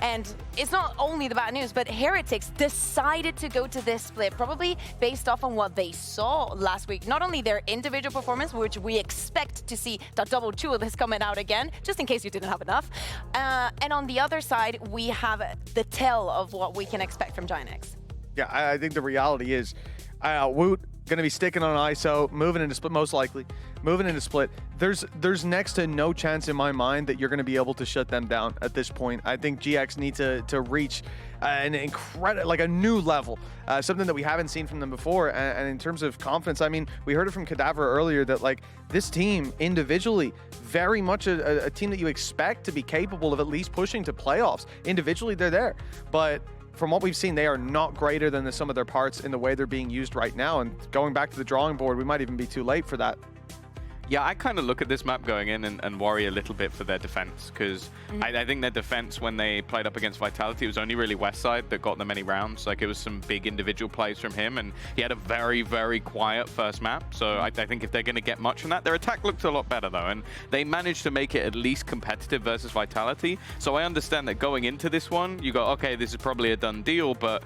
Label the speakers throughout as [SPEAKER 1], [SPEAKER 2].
[SPEAKER 1] And it's not only the bad news, but Heretics decided to go to this split, probably based off on what they saw last week. Not only their individual performance, which we expect to see the double duelist coming out again, just in case you didn't have enough. And on the other side, we have the tell of what we can expect from Giant X.
[SPEAKER 2] Yeah, I think the reality is Woot going to be sticking on ISO, moving into split, most likely. Moving into split. There's next to no chance in my mind that you're going to be able to shut them down at this point. I think GX need to reach an incredible, like a new level, something that we haven't seen from them before. And in terms of confidence, I mean, we heard it from Cadaver earlier that like this team individually, very much a team that you expect to be capable of at least pushing to playoffs. Individually, they're there, but from what we've seen, they are not greater than the sum of their parts in the way they're being used right now. And going back to the drawing board, we might even be too late for that.
[SPEAKER 3] Yeah, I kind of look at this map going in and worry a little bit for their defense, because I think their defense, when they played up against Vitality, it was only really Westside that got them many rounds. Like, it was some big individual plays from him, and he had a very, very quiet first map. So I think if they're going to get much from that, their attack looked a lot better, though, and they managed to make it at least competitive versus Vitality. So I understand that going into this one, you go, okay, this is probably a done deal, but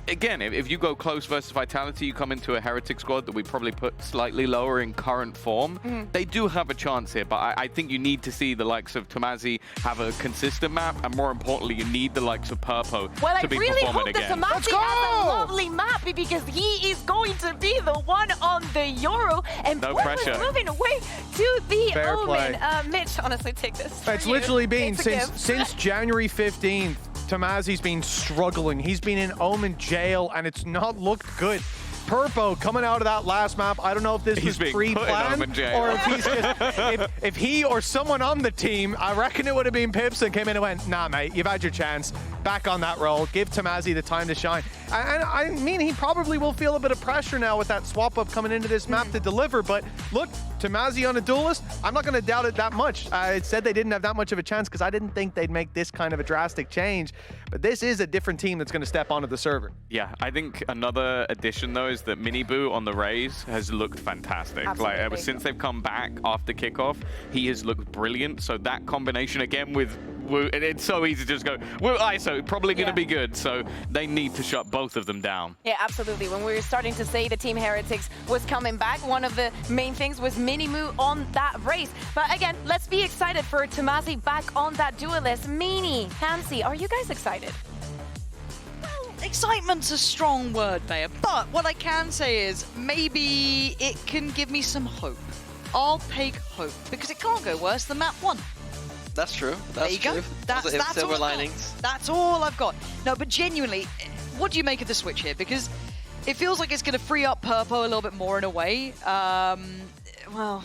[SPEAKER 3] again, if you go close versus Vitality, you come into a Heretic squad that we probably put slightly lower in current form. They do have a chance here, but I think you need to see the likes of Tomazi have a consistent map, and more importantly, you need the likes of Purpo to be performing again.
[SPEAKER 1] Well, I really hope that Tomazi has a lovely map, because he is going to be the one on the Euro, and
[SPEAKER 3] no pressure.
[SPEAKER 1] Moving away to the
[SPEAKER 2] Fair
[SPEAKER 1] Omen.
[SPEAKER 2] play.
[SPEAKER 1] Mitch, honestly, take this.
[SPEAKER 2] It's literally been since January 15th. Tomazi's been struggling. He's been in Omen jail, and it's not looked good. Purpo coming out of that last map, I don't know if this was pre-planned or if he's just, if he or someone on the team, I reckon it would have been Pips, that came in and went, nah, mate, you've had your chance. Back on that role. Give Tomazi the time to shine. And I mean, he probably will feel a bit of pressure now with that swap up coming into this map to deliver. But look, Tomazi on a duelist, I'm not going to doubt it that much. I said they didn't have that much of a chance because I didn't think they'd make this kind of a drastic change. But this is a different team that's going to step onto the server.
[SPEAKER 3] Yeah, I think another addition, though, is that Miniboo on the Raze has looked fantastic. Like, ever since they've come back after kickoff, he has looked brilliant. So that combination again with Woo, and it's so easy to just go, Woo, ISO, probably going to be good. So they need to shut both of them down.
[SPEAKER 1] Yeah, absolutely. When we were starting to say the Team Heretics was coming back, one of the main things was Minimoo on that race. But again, let's be excited for Tomazi back on that duelist. Meanie, Hansi, are you guys excited?
[SPEAKER 4] Excitement's a strong word, Bayer, but what I can say is maybe it can give me some hope. I'll take hope, because it can't go worse than map 1.
[SPEAKER 5] That's true. That's
[SPEAKER 4] there you
[SPEAKER 5] true.
[SPEAKER 4] Go. That's
[SPEAKER 5] silver
[SPEAKER 4] all
[SPEAKER 5] linings.
[SPEAKER 4] That's all I've got. No, but genuinely, what do you make of the switch here? Because it feels like it's going to free up Purpo a little bit more in a way. Well,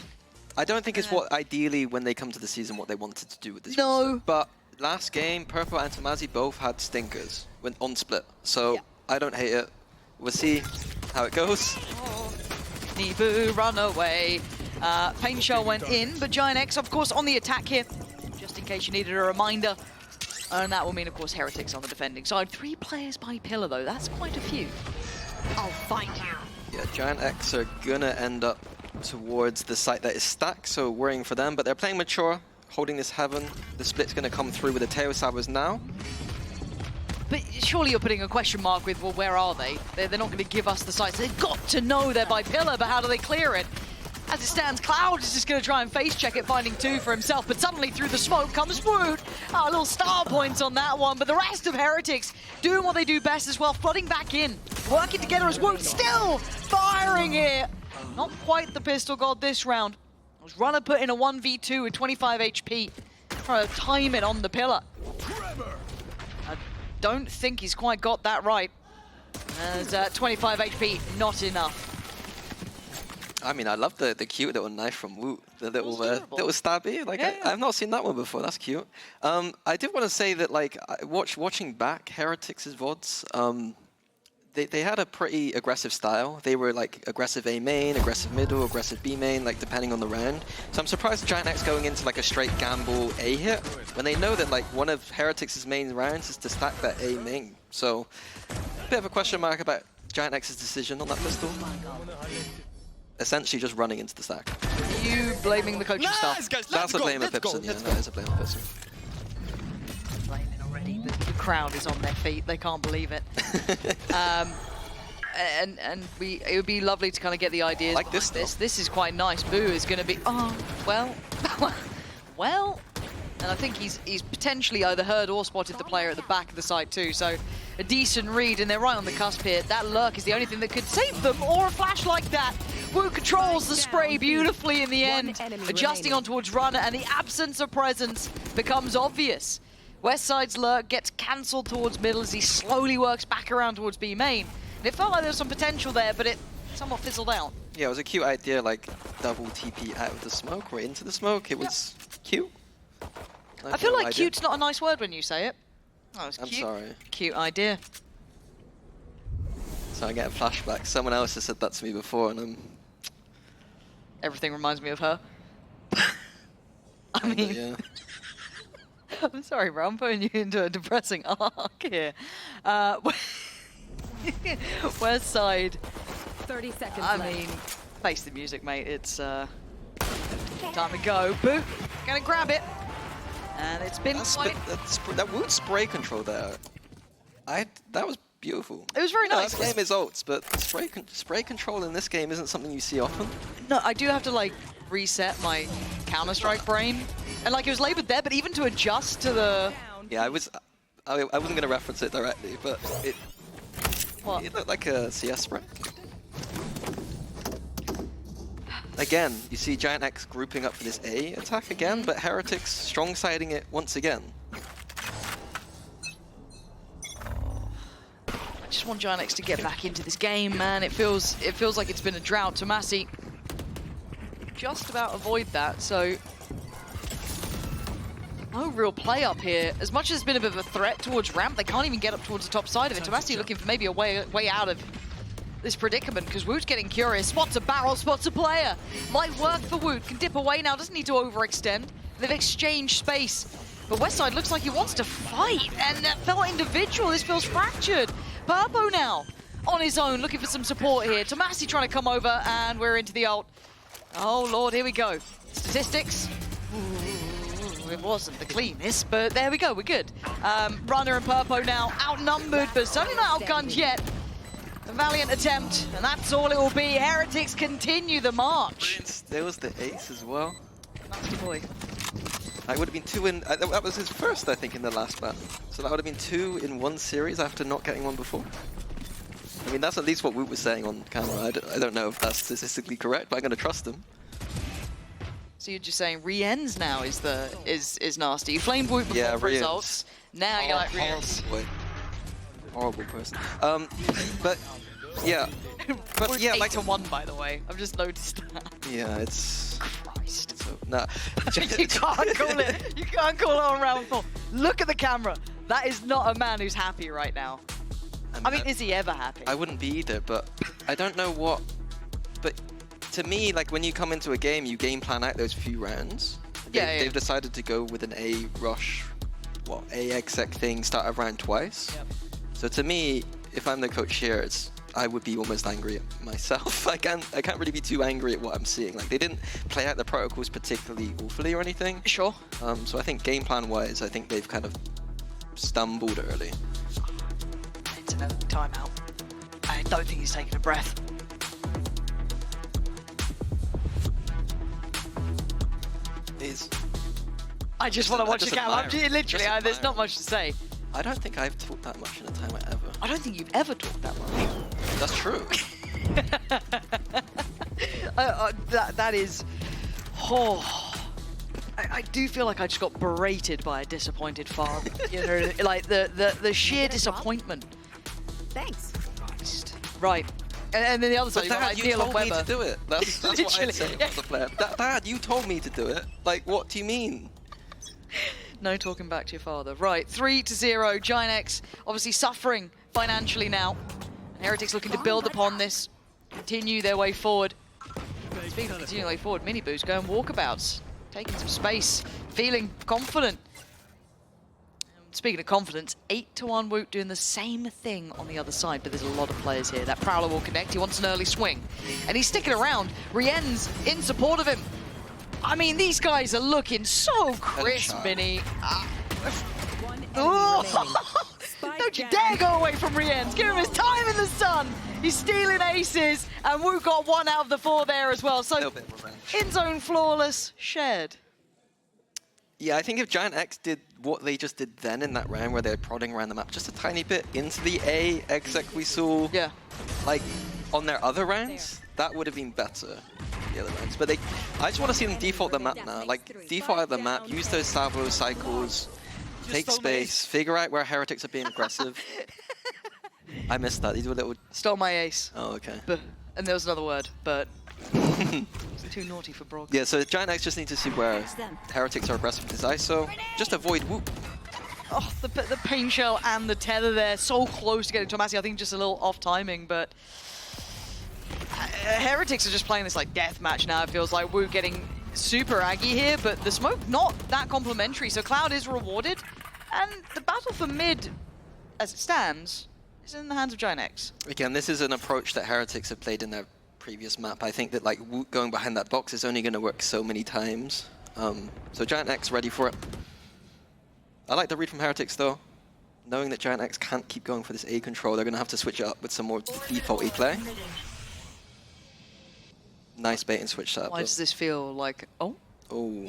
[SPEAKER 5] I don't think it's what ideally, when they come to the season, what they wanted to do with this.
[SPEAKER 4] No.
[SPEAKER 5] But last game, Purpo and Tomazi both had stinkers when on split. So I don't hate it. We'll see how it goes.
[SPEAKER 4] Oh. Nibu, run away. Pain Shell went in, but Giant X, of course, on the attack here, just in case you needed a reminder. And that will mean, of course, Heretics on the defending side. 3 players by pillar, though. That's quite a few. I'll find you.
[SPEAKER 5] Yeah, Giant X are gonna end up towards the site that is stacked, so worrying for them. But they're playing mature, holding this heaven. The split's gonna come through with the Tail Sabers now.
[SPEAKER 4] But surely you're putting a question mark with, well, where are they? They're not going to give us the sites. They've got to know they're by pillar, but how do they clear it? As it stands, Cloud is just going to try and face check it, finding 2 for himself, but suddenly through the smoke comes Woot. A little star points on that one, but the rest of Heretics doing what they do best as well, flooding back in, working together as Woot still firing here. Not quite the pistol god this round. Was Runner put in a 1v2 with 25 HP, trying to time it on the pillar. I don't think he's quite got that right. As 25 HP, not enough.
[SPEAKER 5] I mean, I love the cute little knife from Woot, the little stabby. Like, I've not seen that one before. That's cute. I did want to say that, like, watching back Heretics' VODs, they had a pretty aggressive style. They were like aggressive A main, aggressive middle, aggressive B main, like depending on the round. So I'm surprised Giant X going into like a straight gamble A hit when they know that like one of Heretics' main rounds is to stack that A main. So a bit of a question mark about Giant X's decision on that pistol. Essentially just running into the stack.
[SPEAKER 4] You blaming the coaching staff?
[SPEAKER 5] That's a blame of Pipson, yeah, that is a blame of Pipson.
[SPEAKER 4] Blaming already, but crowd is on their feet. They can't believe it. And it would be lovely to kind of get the ideas
[SPEAKER 5] like this.
[SPEAKER 4] This is quite nice. Boo is going to be, oh, well, well. And I think he's potentially either heard or spotted the player at the back of the site too. So a decent read, and they're right on the cusp here. That lurk is the only thing that could save them, or a flash like that. Wu controls the spray beautifully in the end, adjusting on towards Runner, and the absence of presence becomes obvious. Westside's lurk gets cancelled towards middle as he slowly works back around towards B main. And it felt like there was some potential there, but it somewhat fizzled out. Yeah,
[SPEAKER 5] it was a cute idea, like double TP out of the smoke or into the smoke. It was cute.
[SPEAKER 4] I feel like cute's not a nice word when you say it. Oh, it's cute.
[SPEAKER 5] I'm sorry.
[SPEAKER 4] Cute idea.
[SPEAKER 5] So I get a flashback. Someone else has said that to me before, and
[SPEAKER 4] everything reminds me of her. I mean,
[SPEAKER 5] yeah.
[SPEAKER 4] I'm sorry, bro. I'm putting you into a depressing arc here. West side.
[SPEAKER 6] 30 seconds
[SPEAKER 4] I
[SPEAKER 6] left.
[SPEAKER 4] mean, face the music, mate. It's time to go. Boo. Gonna grab it. And it's been
[SPEAKER 5] that wood spray control there. That was beautiful.
[SPEAKER 4] It was very nice.
[SPEAKER 5] Game is ults, but spray control in this game isn't something you see often.
[SPEAKER 4] No, I do have to like reset my Counter-Strike brain, and like it was labeled there, but even to adjust to the.
[SPEAKER 5] Yeah, I wasn't gonna reference it directly, but it looked like a CS spray. Again, you see Giant X grouping up for this A attack again, but Heretics strong-siding it once again.
[SPEAKER 4] I just want Giant X to get back into this game, man. It feels like it's been a drought. Tomasi just about avoid that, so no real play up here. As much as it's been a bit of a threat towards ramp, they can't even get up towards the top side of it. Tomasi looking for maybe a way out of this predicament, because Woot's getting curious. Spots a barrel, spots a player. Might work for Woot. Can dip away now, doesn't need to overextend. They've exchanged space. But Westside looks like he wants to fight, and that felt individual. This feels fractured. Purpo now on his own, looking for some support here. Tomasi trying to come over, and we're into the ult. Oh Lord, here we go. Statistics. Ooh, it wasn't the cleanest, but there we go, we're good. Runner and Purpo now outnumbered, but certainly not outgunned yet. A valiant attempt, and that's all it will be. Heretics continue the march.
[SPEAKER 5] There was the ace as well.
[SPEAKER 4] Nasty boy.
[SPEAKER 5] I would have been 2 in... that was his first, I think, in the last map. So that would have been 2 in one series after not getting one before. I mean, that's at least what Woot was saying on camera. I don't know if that's statistically correct, but I'm going to trust him.
[SPEAKER 4] So you're just saying Rien's now is nasty. You flamed Woot before for results. Now you're like Rien's.
[SPEAKER 5] Horrible person. But yeah,
[SPEAKER 4] but yeah, 8-1 by the way. I've just noticed that.
[SPEAKER 5] Yeah, it's
[SPEAKER 4] Christ.
[SPEAKER 5] So, nah.
[SPEAKER 4] You can't call it. You can't call it on round 4. Look at the camera. That is not a man who's happy right now. I mean, is he ever happy?
[SPEAKER 5] I wouldn't be either, but I don't know what. But to me, like when you come into a game, you game plan out those few rounds. They've decided to go with an A rush, A exec thing, start a round twice.
[SPEAKER 4] Yep.
[SPEAKER 5] So to me, if I'm the coach here, I would be almost angry at myself. I can't really be too angry at what I'm seeing. Like they didn't play out the protocols particularly awfully or anything.
[SPEAKER 4] Sure.
[SPEAKER 5] So I think game plan wise, I think they've kind of stumbled early.
[SPEAKER 4] It's an early timeout. I don't think he's taking a breath. I just want to watch the camera. Literally, there's not much to say.
[SPEAKER 5] I don't think I've talked that much in a timeout ever.
[SPEAKER 4] I don't think you've ever talked that much.
[SPEAKER 5] That's true.
[SPEAKER 4] That is... Oh... I do feel like I just got berated by a disappointed father. You know, like the sheer disappointment.
[SPEAKER 6] Thanks.
[SPEAKER 4] Christ. Right. And then the other side, you've got
[SPEAKER 5] you told me
[SPEAKER 4] Weber.
[SPEAKER 5] to do it. That's what I'd say as a player. Dad, you told me to do it. Like, what do you mean?
[SPEAKER 4] No talking back to your father. Right, 3-0. Giant X obviously suffering financially now. And Heretics looking to build upon this, continue their way forward. Speaking of continuing their way forward, Mini-Boo's going walkabouts, taking some space, feeling confident. Speaking of confidence, 8-1 Woot doing the same thing on the other side, but there's a lot of players here. That Prowler will connect, he wants an early swing. And he's sticking around. Rien's in support of him. I mean, these guys are looking so crisp, Mini. away from Rienz. Give him his time in the sun. He's stealing aces, and Wu got 1 out of the 4 there as well. So in-zone flawless, shared.
[SPEAKER 5] Yeah, I think if Giant X did what they just did then in that round where they're prodding around the map just a tiny bit into the A exec we saw, like on their other rounds, that would have been better. The other rounds, but I just want to see them default the map now. Like default out the map, use those salvo cycles, take space, figure out where Heretics are being aggressive. I missed that. These were little.
[SPEAKER 4] Stole my ace.
[SPEAKER 5] Oh, okay.
[SPEAKER 4] And there was another word, but. It's too naughty for Brog.
[SPEAKER 5] Yeah, so Giant X just need to see where Heretics are aggressive with his ISO. Just avoid whoop.
[SPEAKER 4] Oh, the pain shell and the tether there, so close to getting Tomasi. I think just a little off timing, but Heretics are just playing this like death match now. It feels like Wu getting super aggy here, but the smoke not that complimentary. So Cloud is rewarded, and the battle for mid, as it stands, is in the hands of Giant X.
[SPEAKER 5] Again, this is an approach that Heretics have played in their previous map. I think that like Woot going behind that box is only going to work so many times. So Giant X ready for it. I like the read from Heretics though. Knowing that Giant X can't keep going for this A control, they're going to have to switch it up with some more default E play. Nice bait and switch setup.
[SPEAKER 4] Why does this feel like, oh,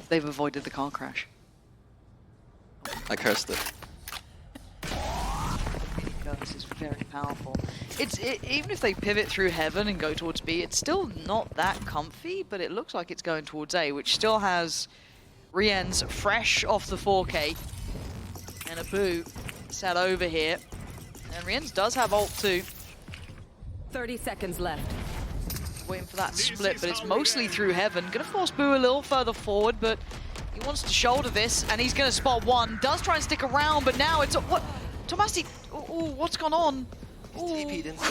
[SPEAKER 4] they've avoided the car crash?
[SPEAKER 5] I cursed it.
[SPEAKER 4] This is very powerful. Even if they pivot through Heaven and go towards B, it's still not that comfy, but it looks like it's going towards A, which still has Rienz fresh off the 4K. And a Boo sat over here. And Rienz does have ult too.
[SPEAKER 6] 30 seconds left.
[SPEAKER 4] Waiting for that split, but it's mostly through Heaven. Gonna force Boo a little further forward, but he wants to shoulder this, and he's gonna spot one. Does try and stick around, but now it's what? Tomasi, what's gone on?
[SPEAKER 5] TP'd into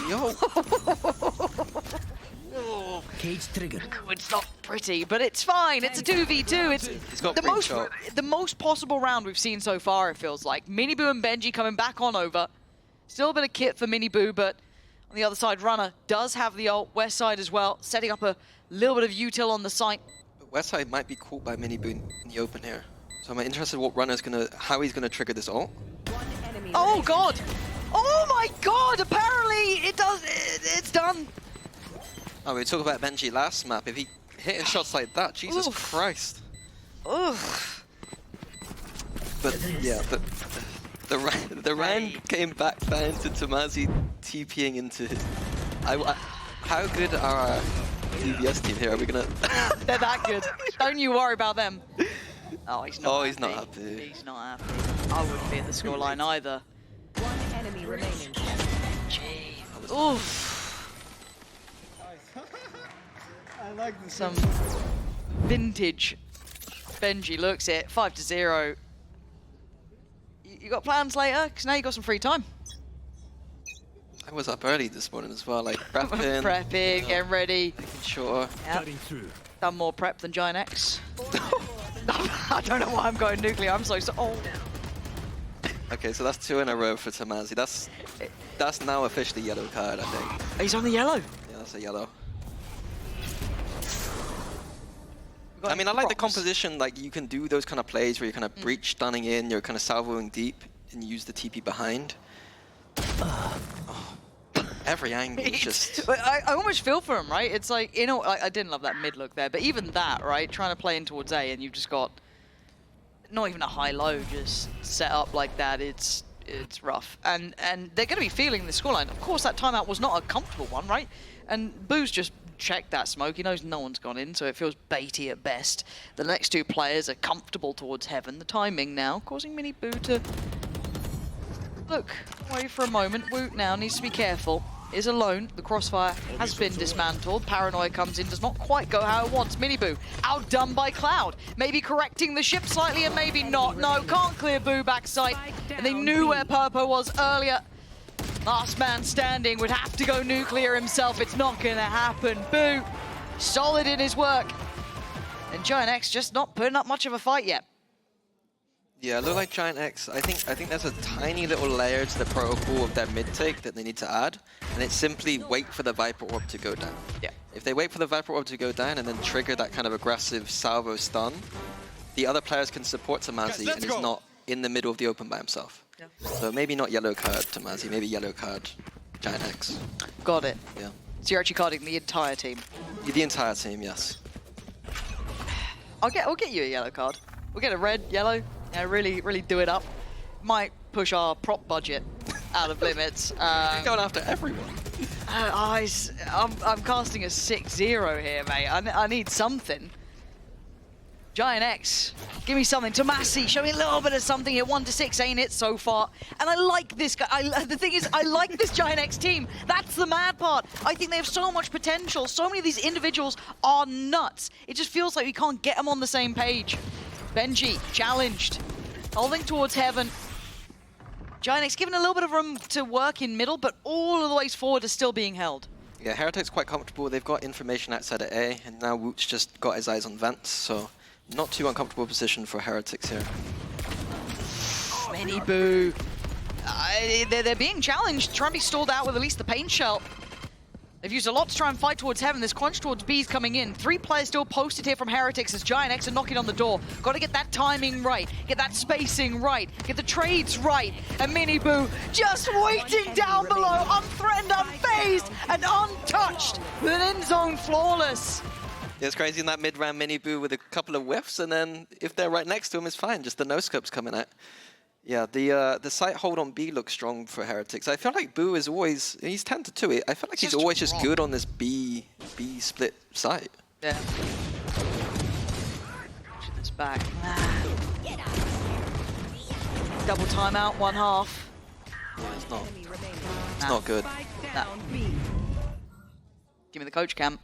[SPEAKER 5] the
[SPEAKER 7] Cage trigger.
[SPEAKER 4] It's not pretty, but it's fine. It's a 2v2. It's the most possible round we've seen so far, it feels like. Miniboo and Benji coming back on over. Still a bit of kit for Miniboo, but on the other side, Runner does have the ult. West side as well, setting up a little bit of util on the site.
[SPEAKER 5] But West side might be caught by Miniboo in the open here. So I'm interested what Runner's how he's gonna trigger this ult.
[SPEAKER 4] Oh god! Oh my god! Apparently it's done.
[SPEAKER 5] Oh, we talked about Benji last map. If he hitting shots like that, Jesus Christ.
[SPEAKER 4] Ugh.
[SPEAKER 5] But yeah, but the round came back down to Tomasi TPing into his. How good are our DBS team here? Are we gonna?
[SPEAKER 4] They're that good. Don't you worry about them. Oh, he's not.
[SPEAKER 5] Oh,
[SPEAKER 4] happy.
[SPEAKER 5] he's not happy.
[SPEAKER 4] He's not happy. I wouldn't be in the scoreline either.
[SPEAKER 6] One enemy remaining.
[SPEAKER 4] Gee. Oof.
[SPEAKER 7] I like this.
[SPEAKER 4] Some vintage Benji looks it. 5-0. You got plans later? Because now you got some free time.
[SPEAKER 5] I was up early this morning as well, like prepping.
[SPEAKER 4] Prepping, getting ready.
[SPEAKER 5] Making sure.
[SPEAKER 4] Yep. Done more prep than Giant X. I don't know why I'm going nuclear. I'm so. Oh.
[SPEAKER 5] Okay, so that's 2 in a row for Tomasi. That's now officially yellow card, I think.
[SPEAKER 4] He's on the yellow.
[SPEAKER 5] Yeah, that's a yellow. I mean, I like the composition. Like, you can do those kind of plays where you're kind of breach stunning in, you're kind of salvoing deep, and you use the TP behind. Every angle is just...
[SPEAKER 4] I almost feel for him, right? It's like, you know, I didn't love that mid look there, but even that, right? Trying to play in towards A, and you've just got not even a high-low, just set up like that. It's rough, and they're going to be feeling the scoreline. Of course, that timeout was not a comfortable one, right? And Boo's just checked that smoke. He knows no one's gone in, so it feels baity at best. The next two players are comfortable towards Heaven. The timing now causing Miniboo to look away for a moment. Woot now needs to be careful. Is alone. The crossfire has been dismantled. Paranoia comes in, does not quite go how it wants. Miniboo outdone by Cloud. Maybe correcting the ship slightly and maybe not. No, can't clear Boo backside. And they knew where Purpo was earlier. Last man standing would have to go nuclear himself. It's not going to happen. Boo, solid in his work. And Giant X just not putting up much of a fight yet.
[SPEAKER 5] Yeah, look like Giant X. I think there's a tiny little layer to the protocol of their mid take that they need to add, and it's simply wait for the Viper Orb to go down.
[SPEAKER 4] Yeah.
[SPEAKER 5] If they wait for the Viper Orb to go down and then trigger that kind of aggressive salvo stun, the other players can support Tomasi and he's not in the middle of the open by himself.
[SPEAKER 4] Yeah.
[SPEAKER 5] So maybe not yellow card Tomazi, maybe yellow card Giant X.
[SPEAKER 4] Got it.
[SPEAKER 5] Yeah.
[SPEAKER 4] So you're actually carding the entire team.
[SPEAKER 5] The entire team, yes.
[SPEAKER 4] We'll get you a yellow card. We'll get a red, yellow. Yeah, really do it up. Might push our prop budget out of limits.
[SPEAKER 5] You're going after everyone.
[SPEAKER 4] I'm casting a 6-0 here, mate. I need something. Giant X, give me something. Tomasi, show me a little bit of something here. 1-6, ain't it, so far? And I like this guy. The thing is, I like this Giant X team. That's the mad part. I think they have so much potential. So many of these individuals are nuts. It just feels like we can't get them on the same page. Benji, challenged. Holding towards heaven. Giant X given a little bit of room to work in middle, but all of the ways forward is still being held.
[SPEAKER 5] Yeah, Heretics quite comfortable. They've got information outside of A, and now Woot's just got his eyes on vents, so not too uncomfortable position for Heretics here.
[SPEAKER 4] Many boo. They're being challenged, trying to be stalled out with at least the pain shell. They've used a lot to try and fight towards heaven. This crunch towards B is coming in. 3 players still posted here from Heretics as Giant X are knocking on the door. Got to get that timing right, get that spacing right, get the trades right. And Mini Boo just waiting down below, unthreatened, unfazed, and untouched with an in-zone flawless.
[SPEAKER 5] Yeah, it's crazy in that mid-round Mini Boo with a couple of whiffs, and then if they're right next to him, it's fine. Just the no-scopes coming out. Yeah, the site hold on B looks strong for Heretics. I feel like Boo is always, he's 10-2. I feel like he's always just good on this B split site.
[SPEAKER 4] Yeah. This back. Double timeout, 1/2.
[SPEAKER 5] Yeah, it's not good.
[SPEAKER 4] No. Give me the coach cam.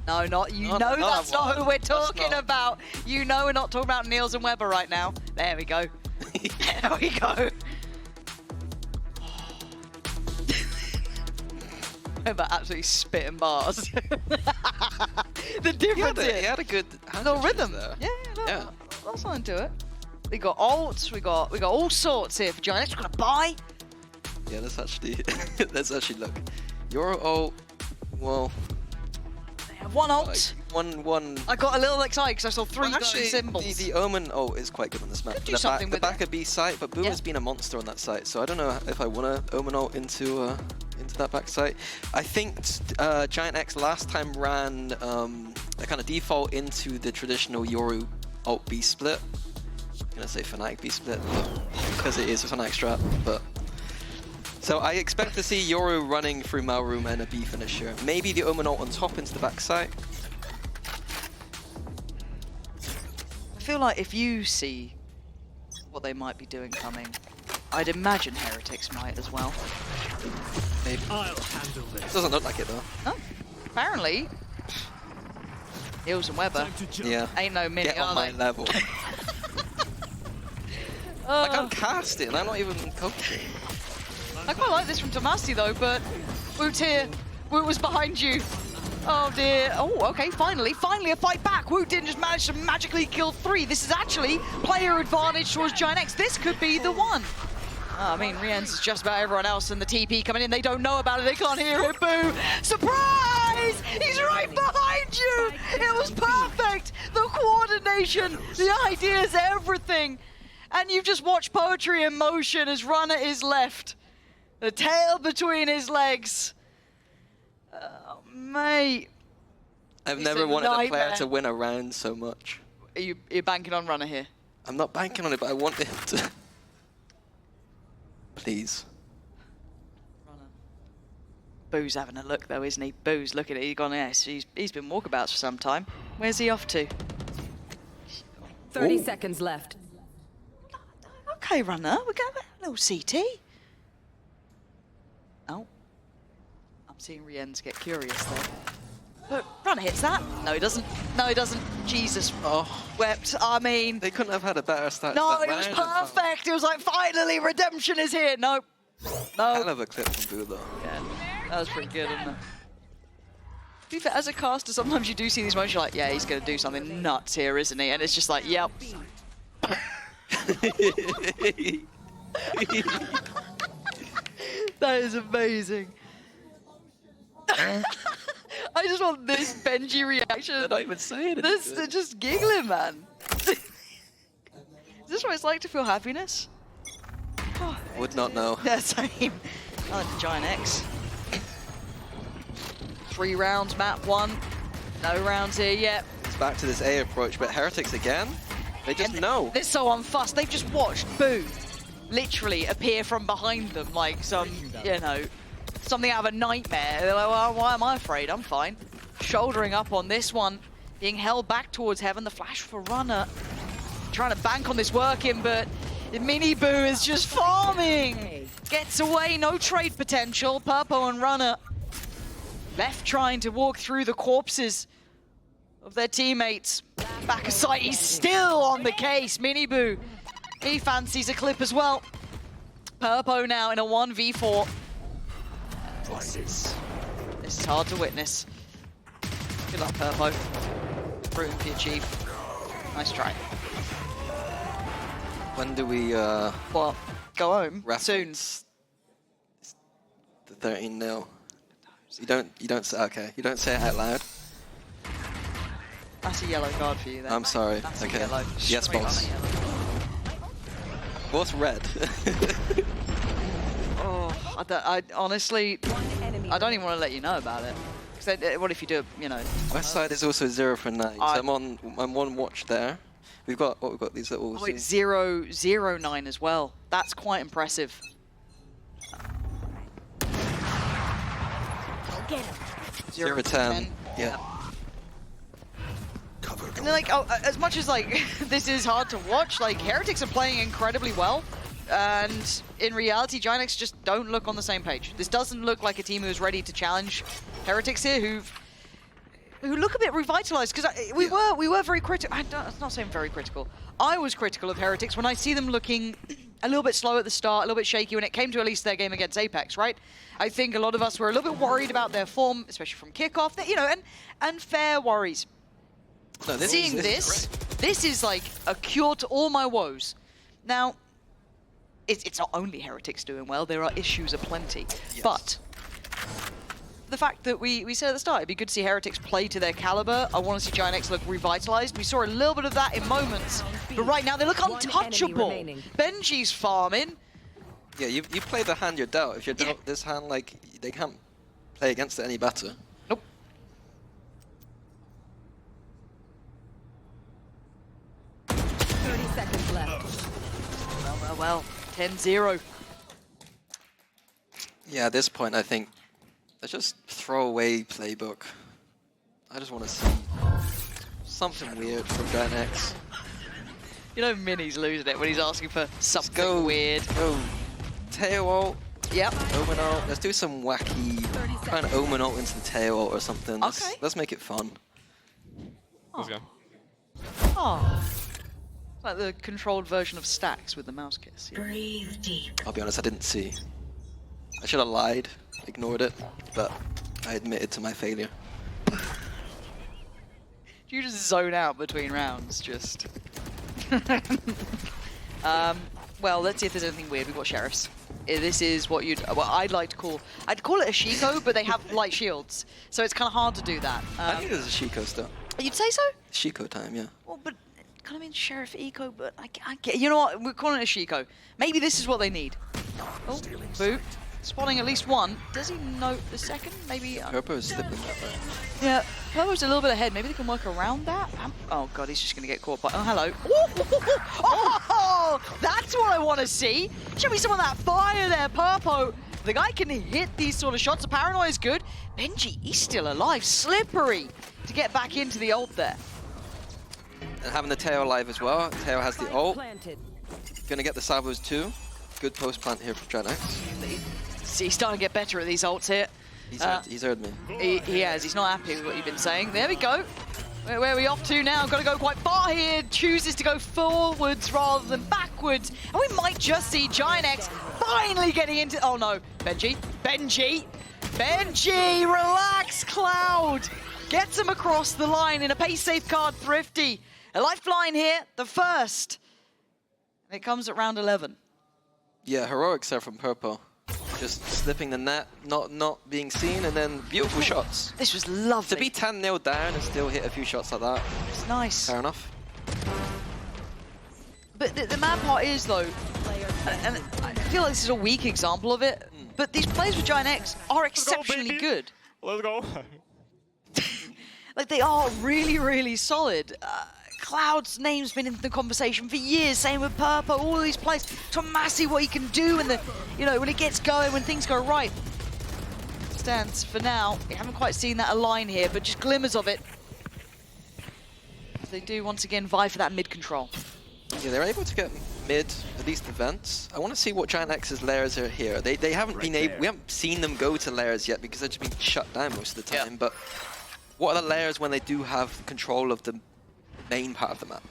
[SPEAKER 4] No, not you. No, that's not who we're talking about. You know we're not talking about Niels and Weber right now. There we go. There we go. Weber absolutely spitting bars. The difference
[SPEAKER 5] he had a good
[SPEAKER 4] little rhythm.
[SPEAKER 5] There.
[SPEAKER 4] Yeah. That's something to it. We got ults. We got all sorts here for Giant X. We're gonna buy.
[SPEAKER 5] Yeah, let's actually look. Your ult, well.
[SPEAKER 4] One ult.
[SPEAKER 5] Like one.
[SPEAKER 4] I got a little excited because I saw 3 symbols.
[SPEAKER 5] The Omen ult is quite good on this map.
[SPEAKER 4] Could do something with
[SPEAKER 5] the back of B site, but Boo has been a monster on that site, so I don't know if I want to Omen ult into that back site. I think Giant X last time ran a kind of default into the traditional Yoru ult B split. I'm gonna say Fnatic B split because it is a Fnatic strat, but. So I expect to see Yoru running through Maelroom and a B finisher. Maybe the Omen ult on top into the backside.
[SPEAKER 4] I feel like if you see what they might be doing coming, I'd imagine Heretics might as well.
[SPEAKER 5] Maybe.
[SPEAKER 7] I'll handle this.
[SPEAKER 5] Doesn't look like it though.
[SPEAKER 4] Oh, apparently. Niels and Weber.
[SPEAKER 5] Yeah.
[SPEAKER 4] Ain't no mini,
[SPEAKER 5] Get on my level. Like I'm casting, I'm not even coaching.
[SPEAKER 4] I quite like this from Tomasi though, but Woot's here. Woot was behind you. Oh dear. Oh, okay, finally a fight back. Woot didn't just manage to magically kill 3. This is actually player advantage towards Giant X. This could be the one. I mean, Rien's is just about everyone else and the TP coming in. They don't know about it, they can't hear it. Boo! Surprise! He's right behind you! It was perfect! The coordination, the ideas, everything. And you've just watched poetry in motion as Runner is left. The tail between his legs. Oh, mate.
[SPEAKER 5] I've never wanted a player to win a round so much.
[SPEAKER 4] You're banking on Runner here?
[SPEAKER 5] I'm not banking on it, but I want him to. Please.
[SPEAKER 4] Runner. Boo's having a look though, isn't he? Boo's looking at it. He's gone, yes, he's been walkabouts for some time. Where's he off to?
[SPEAKER 6] 30 seconds left.
[SPEAKER 4] Okay, Runner, we're going to a little CT. Oh. I'm seeing Rien's get curious there. But Runner hits that. No, he doesn't. No, he doesn't. Jesus.
[SPEAKER 5] Oh.
[SPEAKER 4] Wept. I mean.
[SPEAKER 5] They couldn't have had a better start.
[SPEAKER 4] No, it was perfect. It was like, finally, redemption is here. No. No.
[SPEAKER 5] Hell of a clip from Boo, though.
[SPEAKER 4] Yeah, that was pretty good, isn't it? To be fair, as a caster, sometimes you do see these moments, you're like, yeah, he's going to do something nuts here, isn't he? And it's just like, yep. That is amazing. I just want this Benji reaction.
[SPEAKER 5] They're not even saying it.
[SPEAKER 4] They're just giggling, man. this what it's like to feel happiness? Oh,
[SPEAKER 5] Would not know.
[SPEAKER 4] yeah, same. I like the Giant X. 3 rounds, map 1. No rounds here yet.
[SPEAKER 5] It's back to this A approach, but Heretics again? They just know.
[SPEAKER 4] They're so unfussed. They've just watched Boo literally appear from behind them like some, you know, something out of a nightmare. They're like, well, why am I afraid? I'm fine. Shouldering up on this one, being held back towards heaven. The flash for Runner. Trying to bank on this working, but Mini Boo is just farming. Gets away, no trade potential. Purpo and Runner left trying to walk through the corpses of their teammates. Back aside, he's still on the case. Mini Boo, he fancies a clip as well. Purpo now in a 1v4. This is hard to witness. Good luck, Purpo. Rooting for your chief. Nice try.
[SPEAKER 5] When do we
[SPEAKER 4] Well, go home soon.
[SPEAKER 5] reference the 13-0? You don't say, okay, you don't say it out loud.
[SPEAKER 4] That's a yellow card for you then.
[SPEAKER 5] I'm sorry.
[SPEAKER 4] That's
[SPEAKER 5] okay.
[SPEAKER 4] a yellow.
[SPEAKER 5] Yes,
[SPEAKER 4] Straight
[SPEAKER 5] boss.
[SPEAKER 4] on a yellow.
[SPEAKER 5] What's red?
[SPEAKER 4] Oh, I honestly,
[SPEAKER 6] One enemy
[SPEAKER 4] I don't even want to let you know about it. 'Cause what if you do, you know?
[SPEAKER 5] West side is also 0 for 9. So I'm on watch there. We've got these little.
[SPEAKER 4] Oh, wait, 0-0-9 as well. That's quite impressive.
[SPEAKER 6] Get him.
[SPEAKER 5] 0-10. Yeah.
[SPEAKER 4] And then, like, as much as like this is hard to watch, like Heretics are playing incredibly well, and in reality, Giants just don't look on the same page. This doesn't look like a team who's ready to challenge Heretics here, who look a bit revitalized. Because we were very critical. I'm not saying very critical. I was critical of Heretics when I see them looking a little bit slow at the start, a little bit shaky when it came to at least their game against Apex, right? I think a lot of us were a little bit worried about their form, especially from kickoff. You know, and fair worries.
[SPEAKER 5] No,
[SPEAKER 4] Seeing this is like a cure to all my woes. Now, it's not only Heretics doing well, there are issues aplenty.
[SPEAKER 5] Yes.
[SPEAKER 4] But the fact that we said at the start, it'd be good to see Heretics play to their caliber. I want to see Giant X look revitalized. We saw a little bit of that in moments, but right now they look
[SPEAKER 6] One enemy
[SPEAKER 4] untouchable.
[SPEAKER 6] remaining.
[SPEAKER 4] Benji's farming.
[SPEAKER 5] Yeah, you play the hand you're dealt. If you're dealt this hand, like, they can't play against it any better.
[SPEAKER 4] Nope.
[SPEAKER 6] 30 seconds left.
[SPEAKER 4] Well, 10-0.
[SPEAKER 5] Yeah, at this point, I think let's just throw away playbook. I just want to see something weird from Giant X.
[SPEAKER 4] You know Mini's losing it when he's asking for something
[SPEAKER 5] Go
[SPEAKER 4] weird.
[SPEAKER 5] Go tail ult.
[SPEAKER 4] Yep.
[SPEAKER 5] Omen ult. Let's do some wacky kind of Omen ult into the tail ult or something.
[SPEAKER 4] Okay.
[SPEAKER 5] Let's make it fun.
[SPEAKER 3] Let's go.
[SPEAKER 4] Oh. Like the controlled version of Stacks with the mouse kiss. Yeah.
[SPEAKER 6] Breathe deep.
[SPEAKER 5] I'll be honest, I didn't see. I should have lied, ignored it, but I admitted to my failure.
[SPEAKER 4] You just zone out between rounds, just. Well, let's see if there's anything weird. We've got sheriffs. This is what I'd like to call. I'd call it a Shiko, but they have light shields, so it's kind of hard to do that.
[SPEAKER 5] I think there's a Shiko still.
[SPEAKER 4] You'd say so?
[SPEAKER 5] Shiko time, yeah.
[SPEAKER 4] Well, but it kind of means Sheriff Eco, but I get. You know what? We're calling it a Shiko. Maybe this is what they need. Oh, Boo. Spotting at least one. Does he note the second? Maybe.
[SPEAKER 5] Purpo is slipping that way.
[SPEAKER 4] Yeah, Purpo's a little bit ahead. Maybe they can work around that. Oh god, he's just going to get caught by. Oh, hello. Oh, that's what I want to see. Show me some of that fire there, Purpo. The guy can hit these sort of shots. The paranoia is good. Benji, he's still alive. Slippery to get back into the ult there.
[SPEAKER 5] And having the tail alive as well. Tail has the ult.
[SPEAKER 6] Planted.
[SPEAKER 5] Gonna get the salvos too. Good post plant here from Giant X.
[SPEAKER 4] He's starting to get better at these ults here.
[SPEAKER 5] He's heard me.
[SPEAKER 4] He has. He's not happy with what you've been saying. There we go. Where are we off to now? Got to go quite far here. Chooses to go forwards rather than backwards. And we might just see Giant X finally getting into... Oh, no. Benji. Relax, Cloud. Gets him across the line in a pace-safe card, Thrifty. A lifeline here, the first. And it comes at round 11.
[SPEAKER 5] Yeah, heroics there from Purpo. Just slipping the net, not being seen, and then beautiful shots.
[SPEAKER 4] This was lovely.
[SPEAKER 5] To be 10-0 down and still hit a few shots like that.
[SPEAKER 4] It's nice.
[SPEAKER 5] Fair enough.
[SPEAKER 4] But the mad part is, though, and I feel like this is a weak example of it, but these players with Giant X are exceptionally good.
[SPEAKER 3] Let's go.
[SPEAKER 4] Like, they are really, really solid. Cloud's name's been in the conversation for years, same with Purpo, all of these players. Tomasi, what he can do, and when it gets going, when things go right. Stands for now. We haven't quite seen that align here, but just glimmers of it. They do once again vie for that mid control.
[SPEAKER 5] Yeah, they're able to get mid, at least the vents. I want to see what Giant X's layers are here. They haven't been able, we haven't seen them go to layers yet because they've just been shut down most of the time. But what are the layers when they do have control of the main part of the map?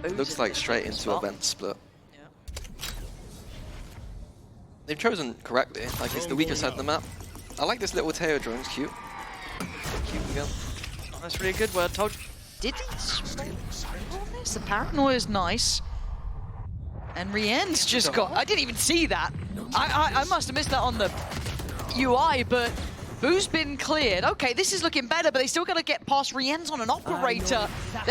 [SPEAKER 5] It looks like straight into a vent split. They've chosen correctly, like it's the weaker side of the map. I like this little Teo drone, it's cute. Cute again.
[SPEAKER 4] Oh, that's really good word, told you. Did he spray on this? The paranoia is nice. And Rien's just got, I didn't even see that. I must have missed that on the UI, but Boo's been cleared. Okay, this is looking better, but they still got to get past Rien's on an operator.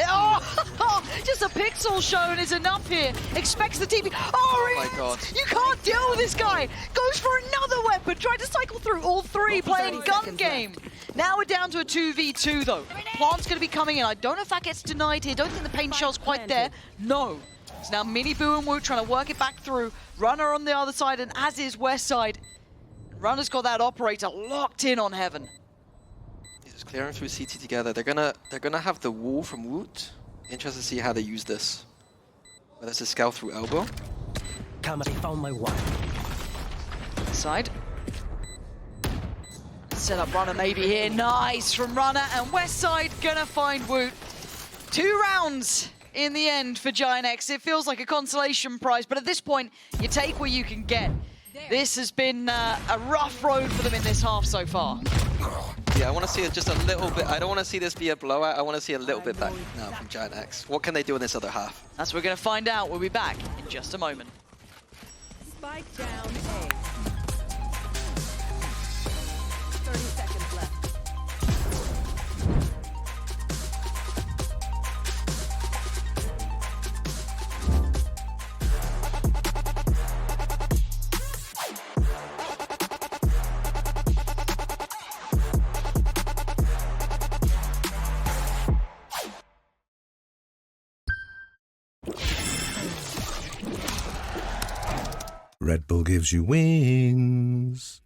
[SPEAKER 4] Oh, just a pixel shown is enough here. Expects the TP. Oh,
[SPEAKER 5] my God.
[SPEAKER 4] You can't deal with this guy. Goes for another weapon. Tried to cycle through all three, playing gun game. Now we're down to a 2v2 though. Plant's going to be coming in. I don't know if that gets denied here. Don't think the paint shell's quite there. No. It's now Mini Boo and Wu trying to work it back through. Runner on the other side, and as is West side. Runner's got that operator locked in on Heaven.
[SPEAKER 5] He's clearing through CT together. They're gonna have the wall from Woot. Interested to see how they use this. Whether it's a scout through elbow.
[SPEAKER 7] Come, I found my one.
[SPEAKER 4] Side. Set up Runner maybe here. Nice from Runner, and West side gonna find Woot. 2 rounds in the end for Giant X. It feels like a consolation prize, but at this point, you take what you can get. This has been a rough road for them in this half so far.
[SPEAKER 5] Yeah, I want to see it just a little bit. I don't want to see this be a blowout. I want to see a little bit back now from Giant X. What can they do in this other half?
[SPEAKER 4] That's what we're going to find out. We'll be back in just a moment.
[SPEAKER 6] Spike down A. 30 seconds left.
[SPEAKER 8] Red Bull gives you wings.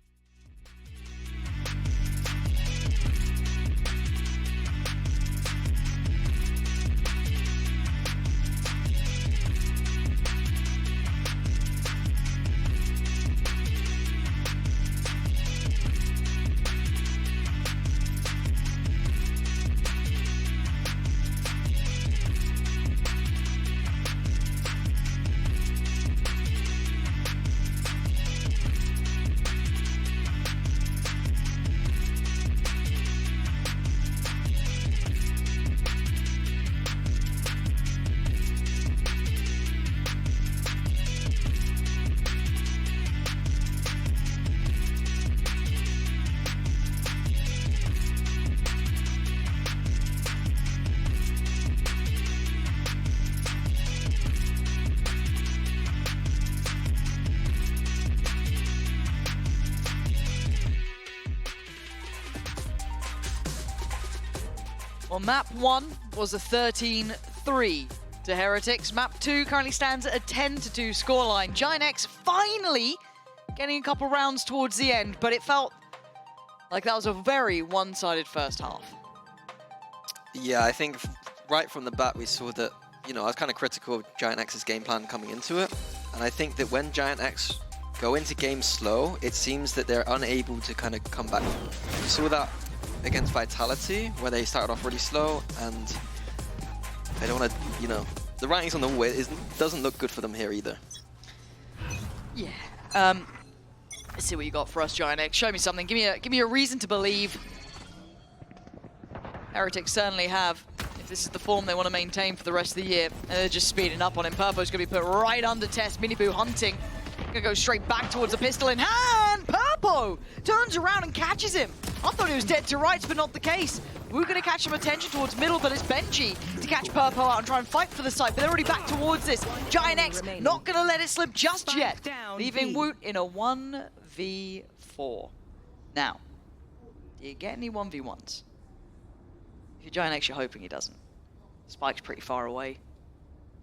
[SPEAKER 4] Well, map 1 was a 13-3 to Heretics. Map 2 currently stands at a 10-2 scoreline. Giant X finally getting a couple rounds towards the end, but it felt like that was a very one-sided first half.
[SPEAKER 5] Yeah, I think right from the bat we saw that, I was kind of critical of Giant X's game plan coming into it. And I think that when Giant X go into games slow, it seems that they're unable to kind of come back. We saw that against Vitality, where they started off really slow, and I don't want to, the writings on the wall doesn't look good for them here either.
[SPEAKER 4] Yeah. Let's see what you got for us, Giant X. Show me something. Give me a reason to believe. Heretics certainly have. If this is the form they want to maintain for the rest of the year, and they're just speeding up on him. Purpo's going to be put right under test. Miniboo hunting. Going to go straight back towards the pistol in hand. Purpo turns around and catches him. I thought he was dead to rights, but not the case. We're going to catch some attention towards middle, but it's Benji to catch Purpo out and try and fight for the site. But they're already back towards this. Giant X not going to let it slip just yet, leaving Woot in a 1v4. Now, do you get any 1v1s? If you're Giant X, you're hoping he doesn't. Spike's pretty far away.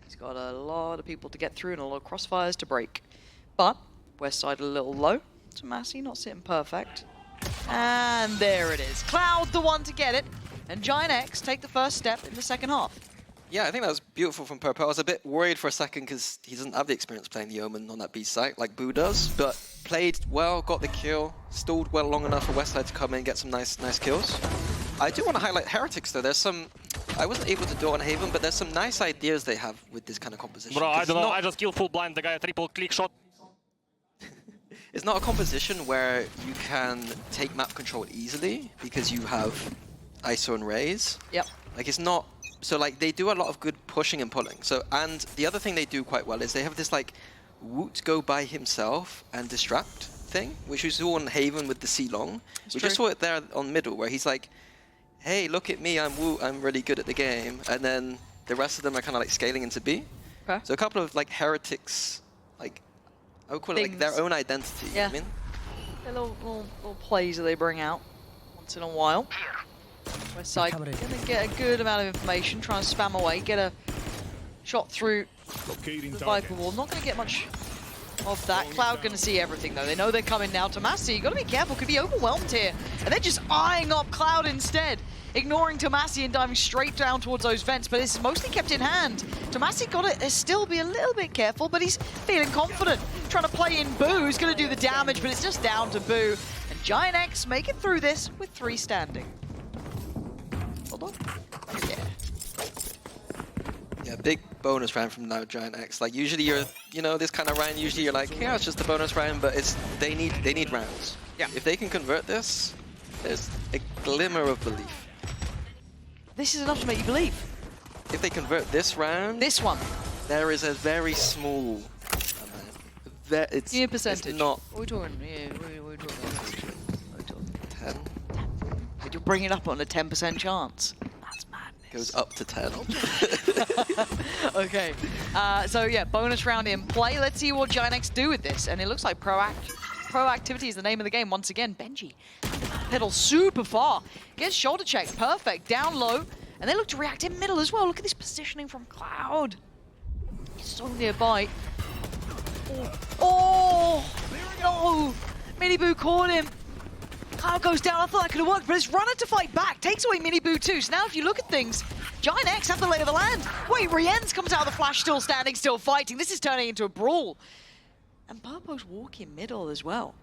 [SPEAKER 4] He's got a lot of people to get through and a lot of crossfires to break. But West side a little low. Tomasi not sitting perfect. And there it is. Cloud the one to get it. And Giant X take the first step in the second half.
[SPEAKER 5] Yeah, I think that was beautiful from Purple. I was a bit worried for a second because he doesn't have the experience playing the Omen on that B site like Boo does, but played well, got the kill, stalled well long enough for Westside to come in and get some nice kills. I do want to highlight Heretics though. There's some, I wasn't able to do it on Haven, but there's some nice ideas they have with this kind of composition.
[SPEAKER 9] Bro, I don't know, I just killed full blind the guy, triple click shot.
[SPEAKER 5] It's not a composition where you can take map control easily because you have ISO and Raze.
[SPEAKER 4] Yep.
[SPEAKER 5] Like it's not, so like they do a lot of good pushing and pulling. So, and the other thing they do quite well is they have this like Woot go by himself and distract thing, which we saw on Haven with the C-Long. We just saw it there on middle where he's like, hey, look at me, I'm Woot, I'm really good at the game. And then the rest of them are kind of like scaling into B.
[SPEAKER 4] Okay.
[SPEAKER 5] So a couple of like Heretics, like, I would call it like their own identity,
[SPEAKER 4] yeah.
[SPEAKER 5] you know what I mean?
[SPEAKER 4] Little plays that they bring out once in a while. Westside gonna get a good amount of information, try and spam away, get a shot through the Viper wall. Not gonna get much of that. Cloud gonna see everything though. They know they're coming now. Tomasi, you gotta be careful, could be overwhelmed here. And they're just eyeing up Cloud instead. Ignoring Tomasi and diving straight down towards those vents, but it's mostly kept in hand. Tomasi got to still be a little bit careful, but he's feeling confident. Trying to play in Boo, who's going to do the damage, but it's just down to Boo. And Giant X make it through this with 3 standing. Hold on. Yeah.
[SPEAKER 5] Yeah, big bonus round from now Giant X. Like usually you're, you know, this kind of round, usually you're like, yeah, it's just a bonus round, but it's they need rounds.
[SPEAKER 4] Yeah.
[SPEAKER 5] If they can convert this, there's a glimmer of belief.
[SPEAKER 4] This is enough to make you believe.
[SPEAKER 5] If they convert this round,
[SPEAKER 4] This one.
[SPEAKER 5] there is a very small amount. It's
[SPEAKER 4] percentage.
[SPEAKER 5] It's not.
[SPEAKER 4] What are we talking? Yeah, what are we talking? What are we talking?
[SPEAKER 5] 10.
[SPEAKER 4] But you're bringing it up on a 10% chance. That's madness.
[SPEAKER 5] Goes up to 10.
[SPEAKER 4] Okay. So yeah, bonus round in play. Let's see what Giant X do with this. And it looks like proactivity is the name of the game once again. Benji, pedal super far. Gets shoulder check, perfect. Down low. And they look to react in middle as well. Look at this positioning from Cloud. He's so nearby. Oh, no. Miniboo caught him. Cloud goes down. I thought that could have worked, but it's running to fight back. Takes away Miniboo too. So now if you look at things, Giant X have the lay of the land. Wait, Rienz comes out of the flash, still standing, still fighting. This is turning into a brawl. And Purpo's walking middle as well.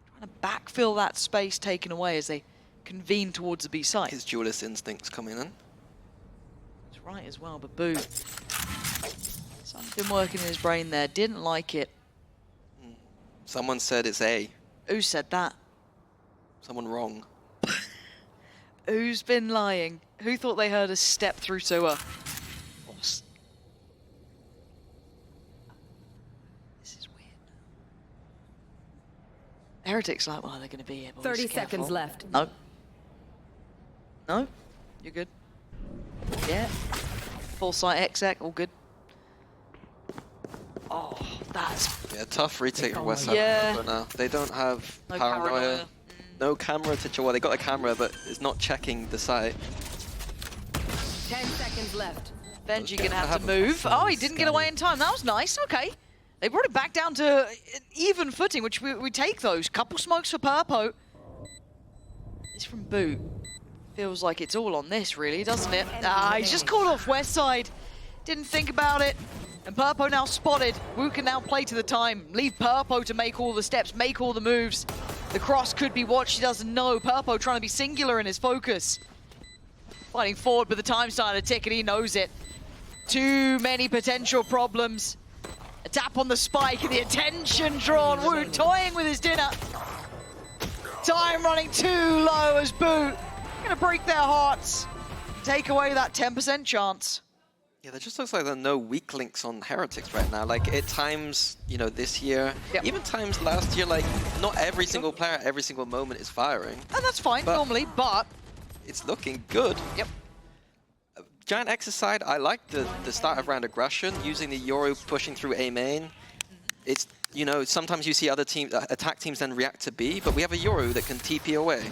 [SPEAKER 4] Trying to backfill that space taken away as they convene towards the B site.
[SPEAKER 5] His duelist instincts coming in.
[SPEAKER 4] That's right as well, but Boo. Something working in his brain there. Didn't like it.
[SPEAKER 5] Someone said it's A.
[SPEAKER 4] Who said that?
[SPEAKER 5] Someone wrong.
[SPEAKER 4] Who's been lying? Who thought they heard us step through to a... This is weird. Heretics like, well, they're going to be here.
[SPEAKER 6] 30 seconds left.
[SPEAKER 4] No. No? You're good? Yeah. Full site exec, all good. Oh, that's...
[SPEAKER 5] Yeah, tough retake for Westside.
[SPEAKER 4] Yeah.
[SPEAKER 5] Now. They don't have
[SPEAKER 4] No
[SPEAKER 5] paranoia. No camera to... Well, they got a camera, but it's not checking the site.
[SPEAKER 6] 10 seconds left.
[SPEAKER 4] Benji gonna have to move. Oh, he didn't get away in time. That was nice. Okay. They brought it back down to even footing, which we take those. Couple smokes for Purpo. This from Boo. Feels like it's all on this, really, doesn't it? Ah, he's just caught off West side. Didn't think about it. And Purpo now spotted. Wu can now play to the time. Leave Purpo to make all the steps, make all the moves. The cross could be watched. He doesn't know. Purpo trying to be singular in his focus. Fighting forward, but the time started to tick and he knows it. Too many potential problems. A tap on the spike and the attention drawn. Wu toying with his dinner. Time running too low as Boo gonna break their hearts. Take away that 10% chance.
[SPEAKER 5] Yeah, there just looks like there are no weak links on Heretics right now. Like, at times, you know, this year, even times last year, like, not every single player at every single moment is firing.
[SPEAKER 4] And that's fine, normally, but...
[SPEAKER 5] It's looking good.
[SPEAKER 4] Yep.
[SPEAKER 5] Giant X's side, I like the start of round aggression, using the Yoru pushing through A main. It's, you know, sometimes you see other teams, attack teams then react to B, but we have a Yoru that can TP away.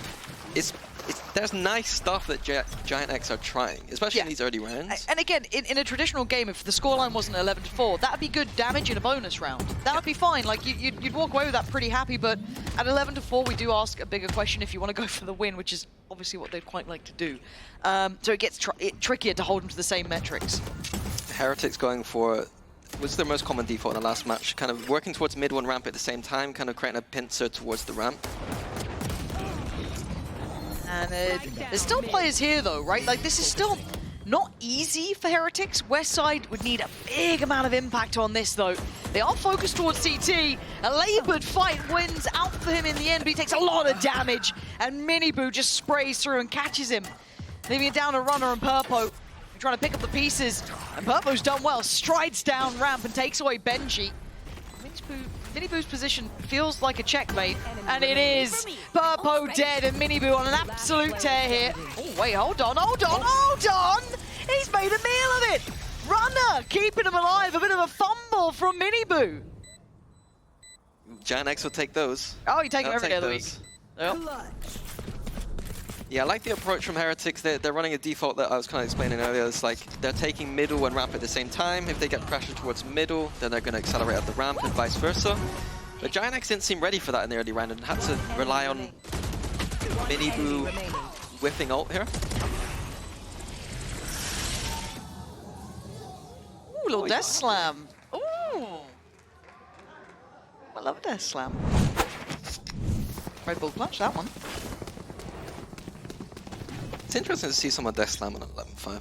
[SPEAKER 5] There's nice stuff that Giant X are trying, especially in these early rounds.
[SPEAKER 4] And again, in a traditional game, if the scoreline wasn't 11-4, that'd be good damage in a bonus round. That would be fine. Like, you'd walk away with that pretty happy, but at 11-4, we do ask a bigger question if you want to go for the win, which is obviously what they'd quite like to do. So it gets trickier to hold them to the same metrics.
[SPEAKER 5] Heretics going for, was their most common default in the last match, kind of working towards mid one ramp at the same time, kind of creating a pincer towards the ramp.
[SPEAKER 4] And there's still players here, though, right? Like, this is still not easy for Heretics. Westside would need a big amount of impact on this, though. They are focused towards CT. A labored fight wins out for him in the end, but he takes a lot of damage. And Miniboo just sprays through and catches him, leaving it down to Runner and Purpo, trying to pick up the pieces. And Purpo's done well, strides down ramp and takes away Benji. Miniboo's position feels like a checkmate, and it is. Purpo dead, and Miniboo on an absolute tear here. Oh, wait, hold on. He's made a meal of it. Runner keeping him alive, a bit of a fumble from Miniboo.
[SPEAKER 5] Giant X will take those.
[SPEAKER 4] Oh, you take them every day of the week. Yep.
[SPEAKER 5] Yeah, I like the approach from Heretics. They're running a default that I was kind of explaining earlier. It's like they're taking middle and ramp at the same time. If they get pressure towards middle, then they're going to accelerate up the ramp and vice versa. But Giant X didn't seem ready for that in the early round and had to rely on Miniboo whipping ult here.
[SPEAKER 4] Ooh, little death slam. Ooh. I love a death slam. Red Bull clutch, that one.
[SPEAKER 5] It's interesting to see someone death slam on 11-5.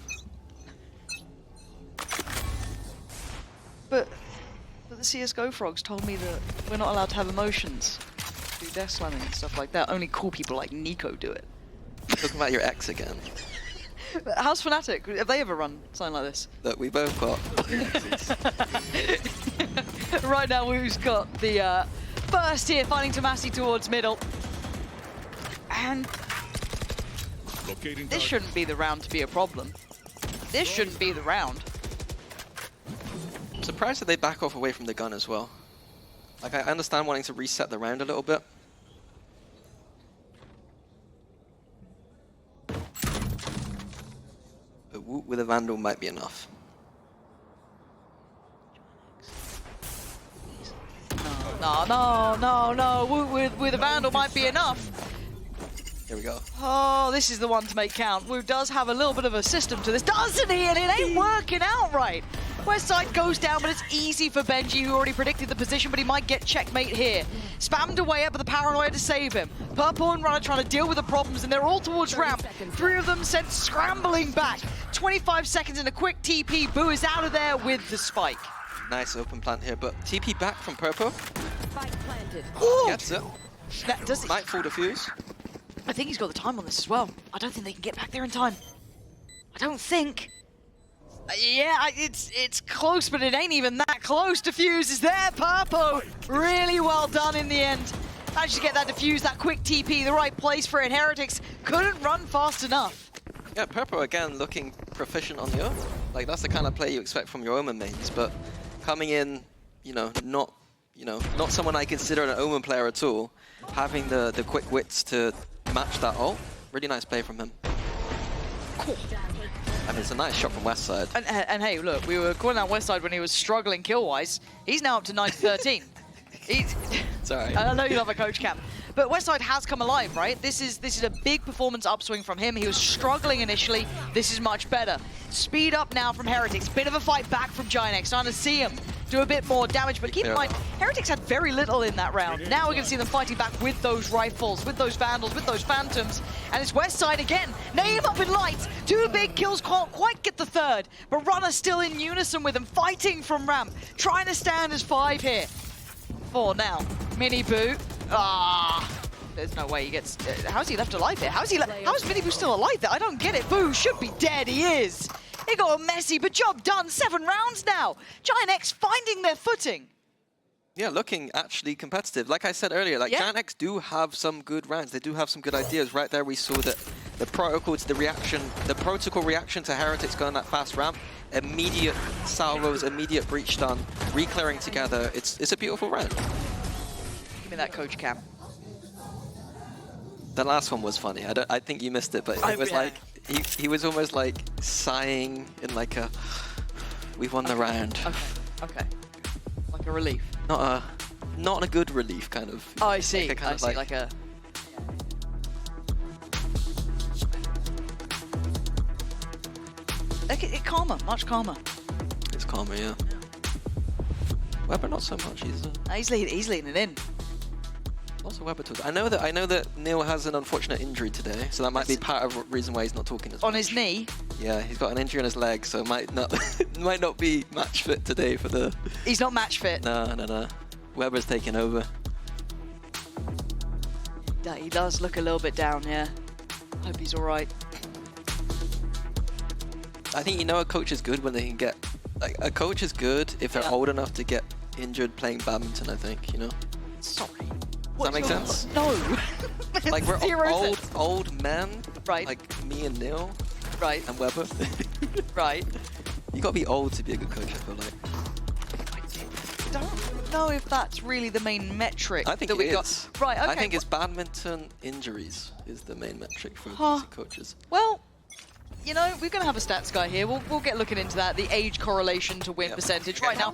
[SPEAKER 4] But the CSGO frogs told me that we're not allowed to have emotions, do death slamming and stuff like that. Only cool people like Nico do it.
[SPEAKER 5] Talking about your ex again.
[SPEAKER 4] How's Fnatic? Have they ever run something like this?
[SPEAKER 5] That we both got.
[SPEAKER 4] Right now, we've got the first here, finding Tomasi towards middle. And this shouldn't be the round to be a problem. This shouldn't be the round.
[SPEAKER 5] I'm surprised that they back off away from the gun as well. Like, I understand wanting to reset the round a little bit. But Woot with a Vandal might be enough.
[SPEAKER 4] No. Woot with a Vandal might be enough.
[SPEAKER 5] Here we go.
[SPEAKER 4] Oh, this is the one to make count. Wu does have a little bit of a system to this, doesn't he? And it ain't working out right. Westside goes down, but it's easy for Benji, who already predicted the position, but he might get checkmate here. Spammed away up, but the paranoia to save him. Purple and Runner trying to deal with the problems, and they're all towards ramp. 3 of them sent scrambling back. 25 seconds and a quick TP. Boo is out of there with the spike.
[SPEAKER 5] Nice open plant here, but TP back from Purple. Gets it.
[SPEAKER 4] Does he?
[SPEAKER 5] Might fall defuse.
[SPEAKER 4] I think he's got the time on this as well. I don't think they can get back there in time. I don't think. Yeah, it's close, but it ain't even that close. Defuse is there, Purpo. Really well done in the end. Managed to get that defuse, that quick TP, the right place for it. Heretics couldn't run fast enough.
[SPEAKER 5] Yeah, Purpo again looking proficient on the Omen. Like, that's the kind of play you expect from your Omen mains, but coming in, not someone I consider an Omen player at all, having the quick wits to match that ult. Really nice play from him.
[SPEAKER 4] Cool.
[SPEAKER 5] I mean, it's a nice shot from Westside.
[SPEAKER 4] And hey, look, we were calling out Westside when he was struggling kill-wise. He's now up to 9-13.
[SPEAKER 5] Sorry.
[SPEAKER 4] I know you love a coach cam. But Westside has come alive, right? This is a big performance upswing from him. He was struggling initially. This is much better. Speed up now from Heretics. Bit of a fight back from Giant X. Trying to see him do a bit more damage. But keep in mind, Heretics had very little in that round. Now we're going to see them fighting back with those rifles, with those Vandals, with those Phantoms. And it's Westside again. Name up in lights. 2 big kills, can't quite get the third. But Runner still in unison with him, fighting from ramp. Trying to stand as 5 here. 4 now. Miniboo. There's no way he gets... how's he left alive here? How is Miniboo still alive there? I don't get it. Boo should be dead. He is. It got messy, but job done. 7 rounds now. Giant X finding their footing.
[SPEAKER 5] Yeah, looking actually competitive. Like I said earlier, like Giant X do have some good rounds. They do have some good ideas. Right there, we saw that the protocol to the reaction, the protocol reaction to Heretics going that fast ramp, immediate salvos, immediate breach stun, re-clearing together. It's a beautiful round.
[SPEAKER 4] Give me that coach cam.
[SPEAKER 5] The last one was funny. I think you missed it, but it was like he was almost like sighing in like a we won the round.
[SPEAKER 4] Okay. Like a relief.
[SPEAKER 5] Not a good relief kind of.
[SPEAKER 4] Oh, I see.
[SPEAKER 5] Like
[SPEAKER 4] I see. Like a. It's calmer, much calmer.
[SPEAKER 5] It's calmer, yeah. Weber not so much.
[SPEAKER 4] He's leading it in.
[SPEAKER 5] Lots of Weber tools. I know that Neil has an unfortunate injury today, so that might be part of the reason why he's not talking as much.
[SPEAKER 4] On his knee?
[SPEAKER 5] Yeah, he's got an injury on his leg, so might not be match fit today for the.
[SPEAKER 4] He's not match fit.
[SPEAKER 5] No. Weber's taking over.
[SPEAKER 4] He does look a little bit down, yeah. Hope he's all right.
[SPEAKER 5] I think a coach is good when they can get like a coach is good if they're old enough to get injured playing badminton. I think
[SPEAKER 4] Sorry.
[SPEAKER 5] Does that make sense?
[SPEAKER 4] No.
[SPEAKER 5] Like we're old men,
[SPEAKER 4] right?
[SPEAKER 5] Like me and Neil,
[SPEAKER 4] right?
[SPEAKER 5] And Weber,
[SPEAKER 4] right?
[SPEAKER 5] You got to be old to be a good coach. I feel like.
[SPEAKER 4] I don't know if that's really the main metric.
[SPEAKER 5] I think
[SPEAKER 4] that we got. Right. Okay.
[SPEAKER 5] I think it's badminton injuries is the main metric for coaches.
[SPEAKER 4] Well. We're going to have a stats guy here. We'll get looking into that, the age correlation to win percentage. Right now,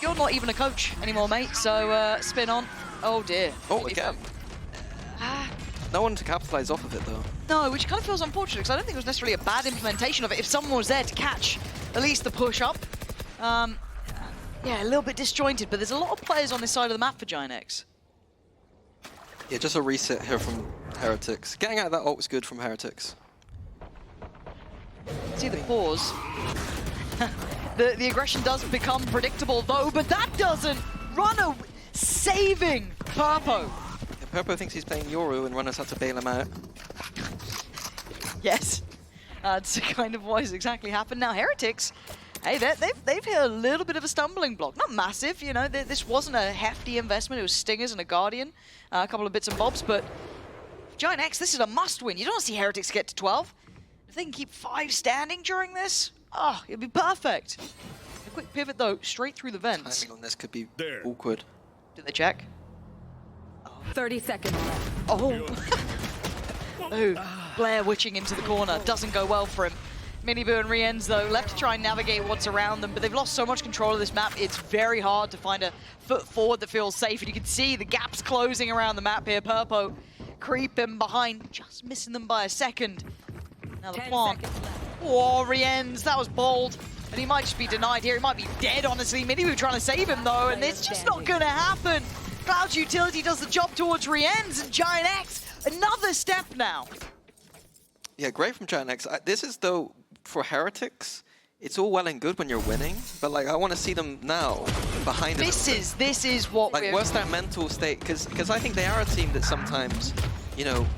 [SPEAKER 4] you're not even a coach anymore, mate, so spin on. Oh, dear.
[SPEAKER 5] Oh, again. No one to capitalize off of it, though.
[SPEAKER 4] No, which kind of feels unfortunate, because I don't think it was necessarily a bad implementation of it. If someone was there to catch at least the push up. Yeah, a little bit disjointed, but there's a lot of players on this side of the map for Giant X.
[SPEAKER 5] Yeah, just a reset here from Heretics. Getting out of that ult was good from Heretics.
[SPEAKER 4] See the pause. the aggression does become predictable though, but that doesn't. Runner saving Purpo.
[SPEAKER 5] Yeah, Purpo thinks he's playing Yoru and Runner's had to bail him out.
[SPEAKER 4] Yes, that's kind of what has exactly happened. Now Heretics, hey, they've hit a little bit of a stumbling block. Not massive, this wasn't a hefty investment. It was Stingers and a Guardian, a couple of bits and bobs, but Giant X, this is a must-win. You don't see Heretics get to 12. If they can keep 5 standing during this, it'd be perfect. A quick pivot, though, straight through the vents.
[SPEAKER 5] Timing on this could be awkward.
[SPEAKER 4] Did they check?
[SPEAKER 6] 30 seconds left.
[SPEAKER 4] Oh. Blair witching into the corner. Doesn't go well for him. Miniboo and Rienz, though, left to try and navigate what's around them, but they've lost so much control of this map, it's very hard to find a foot forward that feels safe. And you can see the gaps closing around the map here. Purpo creeping behind, just missing them by a second. Now the plant. Oh, Rienz, that was bold. And he might just be denied here. He might be dead, honestly. Miniboo trying to save him, though, and it's just not going to happen. Cloud's utility does the job towards Rienz, and Giant X, another step now.
[SPEAKER 5] Yeah, great from Giant X. This is, though, for Heretics, it's all well and good when you're winning, but, like, I want to see them now behind us.
[SPEAKER 4] This is what
[SPEAKER 5] like, what's that mental state? Because I think they are a team that sometimes,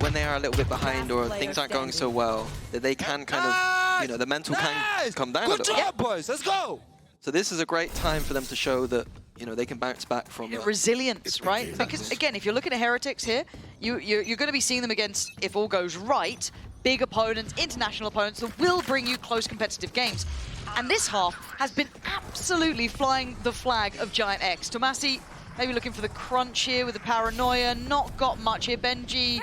[SPEAKER 5] when they are a little bit behind or things aren't going so well, that they can kind of, the mental can come down a little bit.
[SPEAKER 10] Good job, boys. Let's go.
[SPEAKER 5] So this is a great time for them to show that, they can bounce back from
[SPEAKER 4] resilience, right? Because, again, if you're looking at Heretics here, you're going to be seeing them against, if all goes right, big opponents, international opponents that will bring you close competitive games. And this half has been absolutely flying the flag of Giant X. Tomasi maybe looking for the crunch here with the paranoia, not got much here. Benji,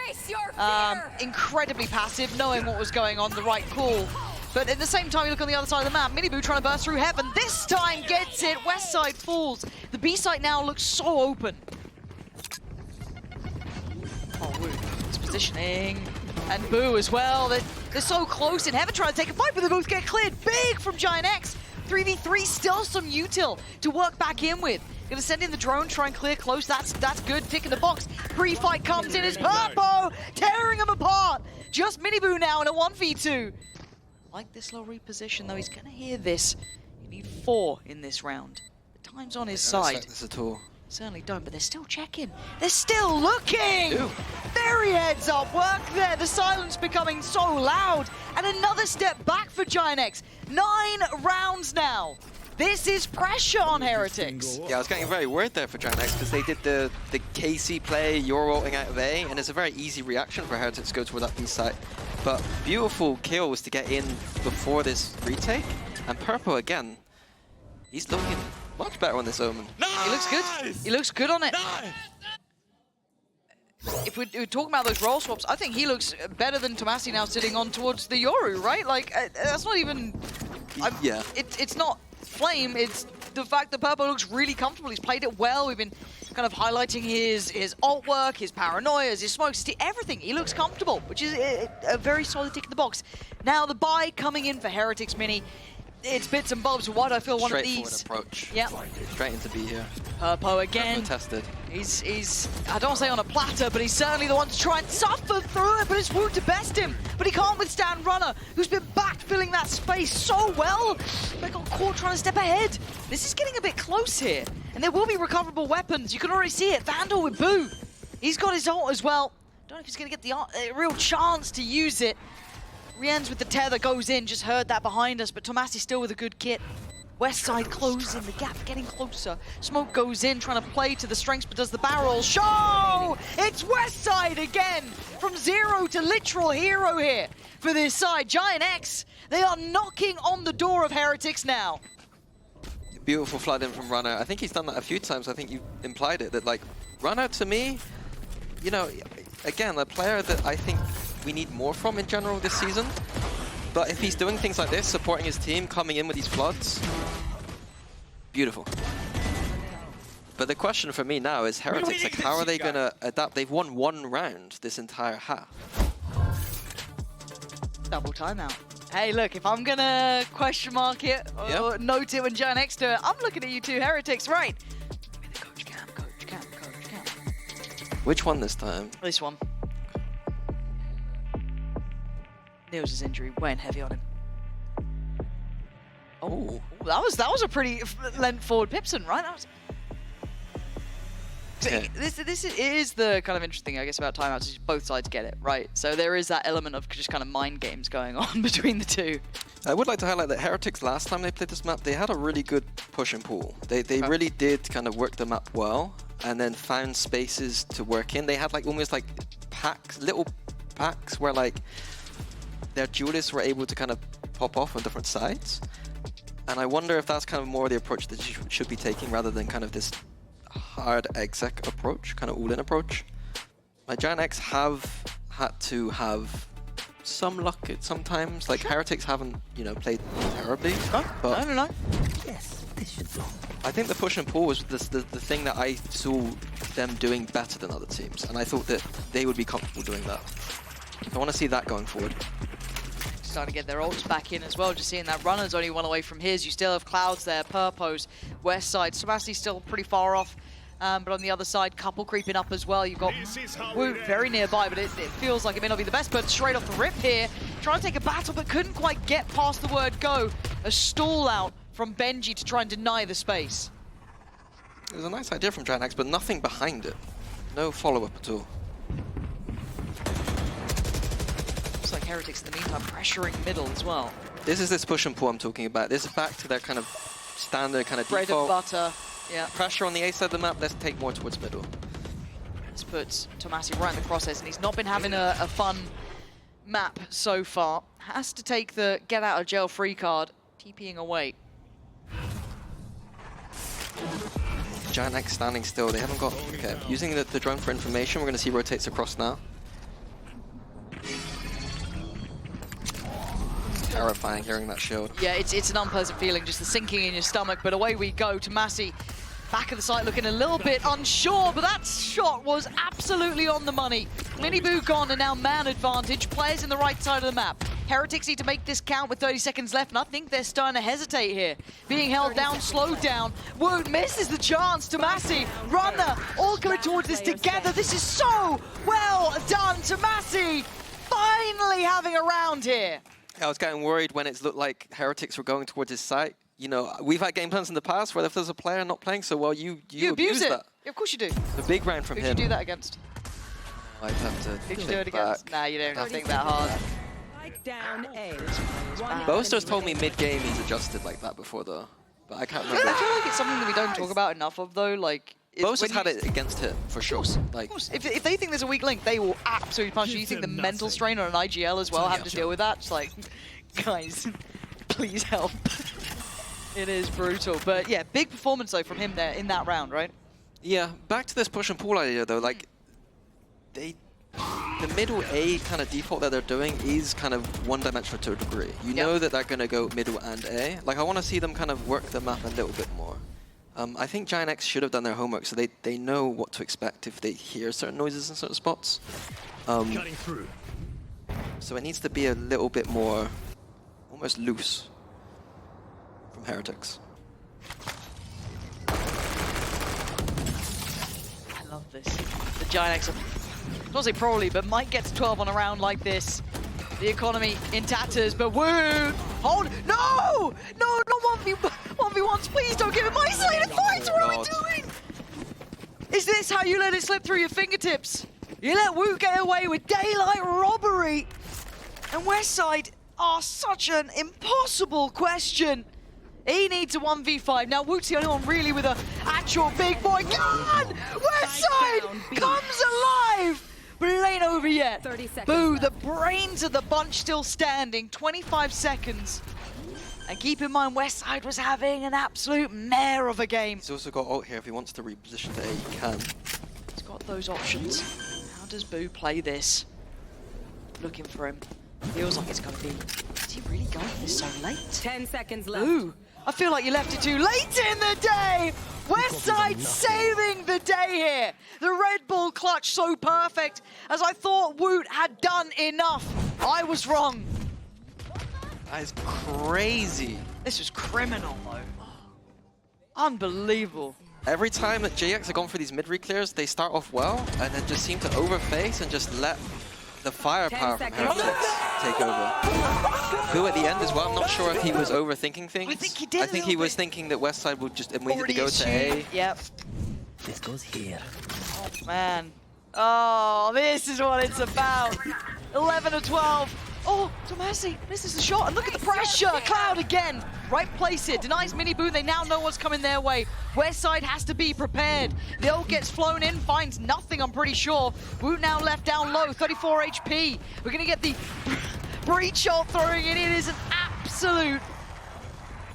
[SPEAKER 4] incredibly passive, knowing what was going on, the right call. But at the same time, you look on the other side of the map, Miniboo trying to burst through heaven. This time gets it, West side falls. The B side now looks so open. Oh, Woo, it's positioning. And Boo as well, they're so close in heaven trying to take a fight, but they both get cleared. Big from Giant X. 3v3, still some util to work back in with. Gonna send in the drone, try and clear close. That's good. Tick in the box. Pre-fight comes in as Purpo tearing them apart. Just Miniboo now in a 1v2. Like this low reposition though, he's gonna hear this. You need 4 in this round. The time's on his side.
[SPEAKER 5] This at all.
[SPEAKER 4] Certainly don't, but they're still checking. They're still looking! Ew. Very heads up work there. The silence becoming so loud. And another step back for GIANTX. 9 rounds now. This is pressure on Heretics.
[SPEAKER 5] Yeah, I was getting very worried there for GIANTX because they did the KC play, you're rolling out of A, and it's a very easy reaction for Heretics to go toward that B site. But beautiful kills to get in before this retake. And Purple again, he's looking much better on this Omen.
[SPEAKER 4] Nice! He looks good. He looks good on it. Nice! If we're talking about those role swaps, I think he looks better than Tomasi now sitting on towards the Yoru, right? Like, that's not even...
[SPEAKER 5] yeah.
[SPEAKER 4] It's not Flame, it's the fact that Purple looks really comfortable. He's played it well. We've been kind of highlighting his ult work, his paranoias, his smokes, everything. He looks comfortable, which is a very solid tick in the box. Now the buy coming in for Heretics Mini. It's bits and bobs. Why do I feel one of these?
[SPEAKER 5] Straightforward approach.
[SPEAKER 4] Yeah.
[SPEAKER 5] Straight into B here.
[SPEAKER 4] Purpo again.
[SPEAKER 5] Tested.
[SPEAKER 4] He's I don't want to say on a platter, but he's certainly the one to try and suffer through it, but it's Woot to best him. But he can't withstand Runner, who's been backfilling that space so well. They got caught trying to step ahead. This is getting a bit close here. And there will be recoverable weapons. You can already see it. Vandal with Boo. He's got his ult as well. Don't know if he's going to get the real chance to use it. Rien's with the tether goes in, just heard that behind us, but Tomasi still with a good kit. West side closing, the gap getting closer. Smoke goes in, trying to play to the strengths, but does the barrel show? It's West side again, from zero to literal hero here for this side. GIANTX, they are knocking on the door of Heretics now.
[SPEAKER 5] Beautiful flood in from Runner. I think he's done that a few times. I think you implied it, that like, Runner to me, you know, again, a player that I think we need more from in general this season. But if he's doing things like this, supporting his team, coming in with these floods, beautiful. But the question for me now is Heretics, like how are they going to adapt? They've won 1 round this entire half.
[SPEAKER 4] Double timeout. Hey, look, if I'm going to question mark it or note it when GIANTX do it, I'm looking at you two Heretics, right? Give me the coach cam.
[SPEAKER 5] Which one this time?
[SPEAKER 4] This one. Nils' injury weighing heavy on him. Oh, that was a pretty length forward Pipson, right? That was.
[SPEAKER 5] Yeah.
[SPEAKER 4] This is the kind of interesting, I guess, about timeouts is both sides get it, right? So there is that element of just kind of mind games going on between the two.
[SPEAKER 5] I would like to highlight that Heretics, last time they played this map, they had a really good push and pull. They really did kind of work the map well and then found spaces to work in. They had like almost like packs, little packs where like their duelists were able to kind of pop off on different sides. And I wonder if that's kind of more the approach that you should be taking rather than kind of this hard exec approach, kind of all-in approach. Like GIANTX have had to have some luck at sometimes. Like Heretics haven't, you know, played terribly. But
[SPEAKER 4] No.
[SPEAKER 7] Yes, this should do.
[SPEAKER 5] I think the push and pull was the thing that I saw them doing better than other teams. And I thought that they would be comfortable doing that. I want to see that going forward.
[SPEAKER 4] Starting to get their ults back in as well, just seeing that Runner's only one away from his. You still have Clouds there, Purpos, West side. Tomasi's still pretty far off, but on the other side, Couple creeping up as well. You've got Woot very nearby, but it feels like it may not be the best, but straight off the rip here, trying to take a battle, but couldn't quite get past the word go. A stall out from Benji to try and deny the space.
[SPEAKER 5] It was a nice idea from GIANTX, but nothing behind it. No follow-up at all.
[SPEAKER 4] Like Heretics in the meantime pressuring middle as well.
[SPEAKER 5] This is this push and pull I'm talking about. This is back to their kind of standard kind of
[SPEAKER 4] bread
[SPEAKER 5] default.
[SPEAKER 4] and butter. Yeah.
[SPEAKER 5] Pressure on the A side of the map. Let's take more towards middle.
[SPEAKER 4] This puts Tomasi right in the crosshairs, and he's not been having a fun map so far. Has to take the get out of jail free card, TPing away.
[SPEAKER 5] GIANTX standing still. They haven't got. Okay, using the drone for information. We're going to see rotates across now. Terrifying hearing that shield.
[SPEAKER 4] Yeah, it's an unpleasant feeling, just the sinking in your stomach, but away we go. Tomasi, back of the site looking a little bit unsure, but that shot was absolutely on the money. Mini Boo gone and now man advantage. Players in the right side of the map. Heretics need to make this count with 30 seconds left, and I think they're starting to hesitate here. Being held down, slowed down. Woot misses the chance. Tomasi, Runner, all coming towards this together. This is so well done. Tomasi finally having a round here.
[SPEAKER 5] I was getting worried when it looked like Heretics were going towards his site. you know, we've had game plans in the past where if there's a player not playing so well, you abuse
[SPEAKER 4] it.
[SPEAKER 5] that.
[SPEAKER 4] Yeah, of course you do.
[SPEAKER 5] The big round from
[SPEAKER 4] Who
[SPEAKER 5] him.
[SPEAKER 4] should you do that against?
[SPEAKER 5] I'd have to
[SPEAKER 4] Who
[SPEAKER 5] think
[SPEAKER 4] should you do it
[SPEAKER 5] back.
[SPEAKER 4] against? Nah, you don't have to think that hard.
[SPEAKER 6] Down A.
[SPEAKER 5] Boaster's told me mid-game he's adjusted like that before, though. But I can't remember.
[SPEAKER 4] I feel like it's something that we don't talk about enough of, though. Like,
[SPEAKER 5] Boaster's had it against him, for sure. Like,
[SPEAKER 4] of course. If they think there's a weak link, they will absolutely punch you. You think the mental strain on an IGL as well, having to deal with that? It's like, guys, please help. It is brutal. But yeah, big performance, though, from him there in that round, right?
[SPEAKER 5] yeah, back to this push and pull idea, though. Like, the middle A kind of default that they're doing is kind of one-dimensional to a degree. You know that they're going to go middle and A. Like, I want to see them kind of work the map a little bit more. I think Giant X should have done their homework, so they know what to expect if they hear certain noises in certain spots.
[SPEAKER 7] Cutting through.
[SPEAKER 5] So it needs to be a little bit more, almost loose from Heretics.
[SPEAKER 4] I love this. The Giant X, not say probably, but might get to 12 on a round like this. The economy in tatters, but woo! Hold! No! No, not 1v1s, please don't give him isolated fights! What are we doing? Is this how you let it slip through your fingertips? You let Wu get away with daylight robbery! And Westside are such an impossible question. He needs a 1v5. Now Wu's the only one really with an actual big boy gun! Westside comes alive! But it ain't over yet.
[SPEAKER 6] 30 seconds
[SPEAKER 4] Boo,
[SPEAKER 6] left.
[SPEAKER 4] the brains of the bunch still standing. 25 seconds. And keep in mind, Westside was having an absolute mare of a game.
[SPEAKER 5] He's also got ult here. If he wants to reposition to A, he can.
[SPEAKER 4] He's got those options. How does Boo play this? Looking for him. Feels like it's going to be... Is he really going this so late?
[SPEAKER 6] 10 seconds left.
[SPEAKER 4] Ooh, I feel like you left it too late in the day! Westside saving the day here! The Red Bull clutch so perfect, as I thought Woot had done enough. I was wrong.
[SPEAKER 5] That is crazy.
[SPEAKER 4] This was criminal, though. Unbelievable.
[SPEAKER 5] Every time that JX have gone for these mid-re clears, they start off well, and then just seem to overface and just let the firepower from
[SPEAKER 6] 10 seconds
[SPEAKER 5] Heretics take over. Boo at the end as well, I'm not sure if he was overthinking things.
[SPEAKER 4] I think he did
[SPEAKER 5] I think
[SPEAKER 4] a
[SPEAKER 5] he
[SPEAKER 4] little
[SPEAKER 5] was
[SPEAKER 4] bit.
[SPEAKER 5] thinking that Westside would just immediately
[SPEAKER 4] Already
[SPEAKER 5] go to A.
[SPEAKER 4] assumed. Yep.
[SPEAKER 7] This goes here.
[SPEAKER 4] Oh, man. Oh, this is what it's about. 11 or 12. Oh, Tomasi misses the shot, and look at the pressure. Cloud again. Right place here. Denies Mini Boo. They now know what's coming their way. Westside has to be prepared. The ult gets flown in, finds nothing, I'm pretty sure. Woot now left down low, 34 HP. We're going to get the breach shot throwing it. It is an absolute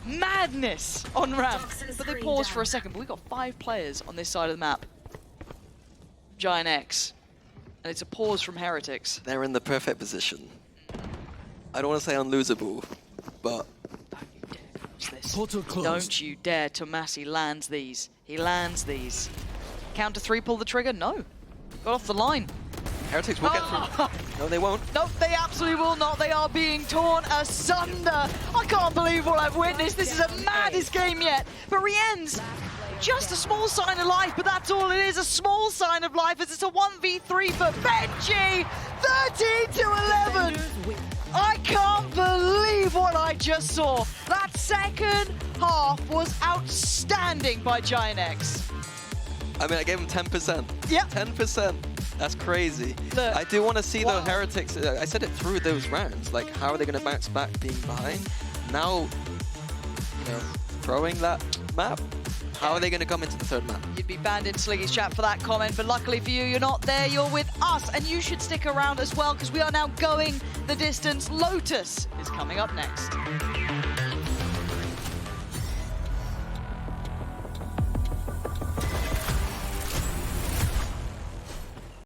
[SPEAKER 4] madness on ramp. But they pause for a second, but we've got 5 players on this side of the map. Giant X. And it's a pause from Heretics.
[SPEAKER 5] They're in the perfect position. I don't want to say unlosable, but
[SPEAKER 7] Portal closed.
[SPEAKER 4] Don't you dare. Tomasi lands these. He lands these. Counter 3, pull the trigger? No. Got off the line.
[SPEAKER 5] Heretics will get through. No, they won't.
[SPEAKER 4] Nope, they absolutely will not. They are being torn asunder. I can't believe what I've witnessed. This is the maddest game yet. But Rien's just a small sign of life, but that's all it is, a small sign of life, as it's a 1v3 for Benji. 13-11. I can't believe what I just saw. That second half was outstanding by Giant X.
[SPEAKER 5] I mean, I gave him 10%.
[SPEAKER 4] Yep.
[SPEAKER 5] 10%. That's crazy.
[SPEAKER 4] Look,
[SPEAKER 5] I do want to see
[SPEAKER 4] wow.
[SPEAKER 5] the Heretics. I said it through those rounds. Like, how are they going to bounce back being behind? Now, you know, throwing that map. How are they going to come into the third map?
[SPEAKER 4] You'd be banned in Sliggy's chat for that comment, but luckily for you, you're not there. You're with us, and you should stick around as well, because we are now going the distance. Lotus is coming up next.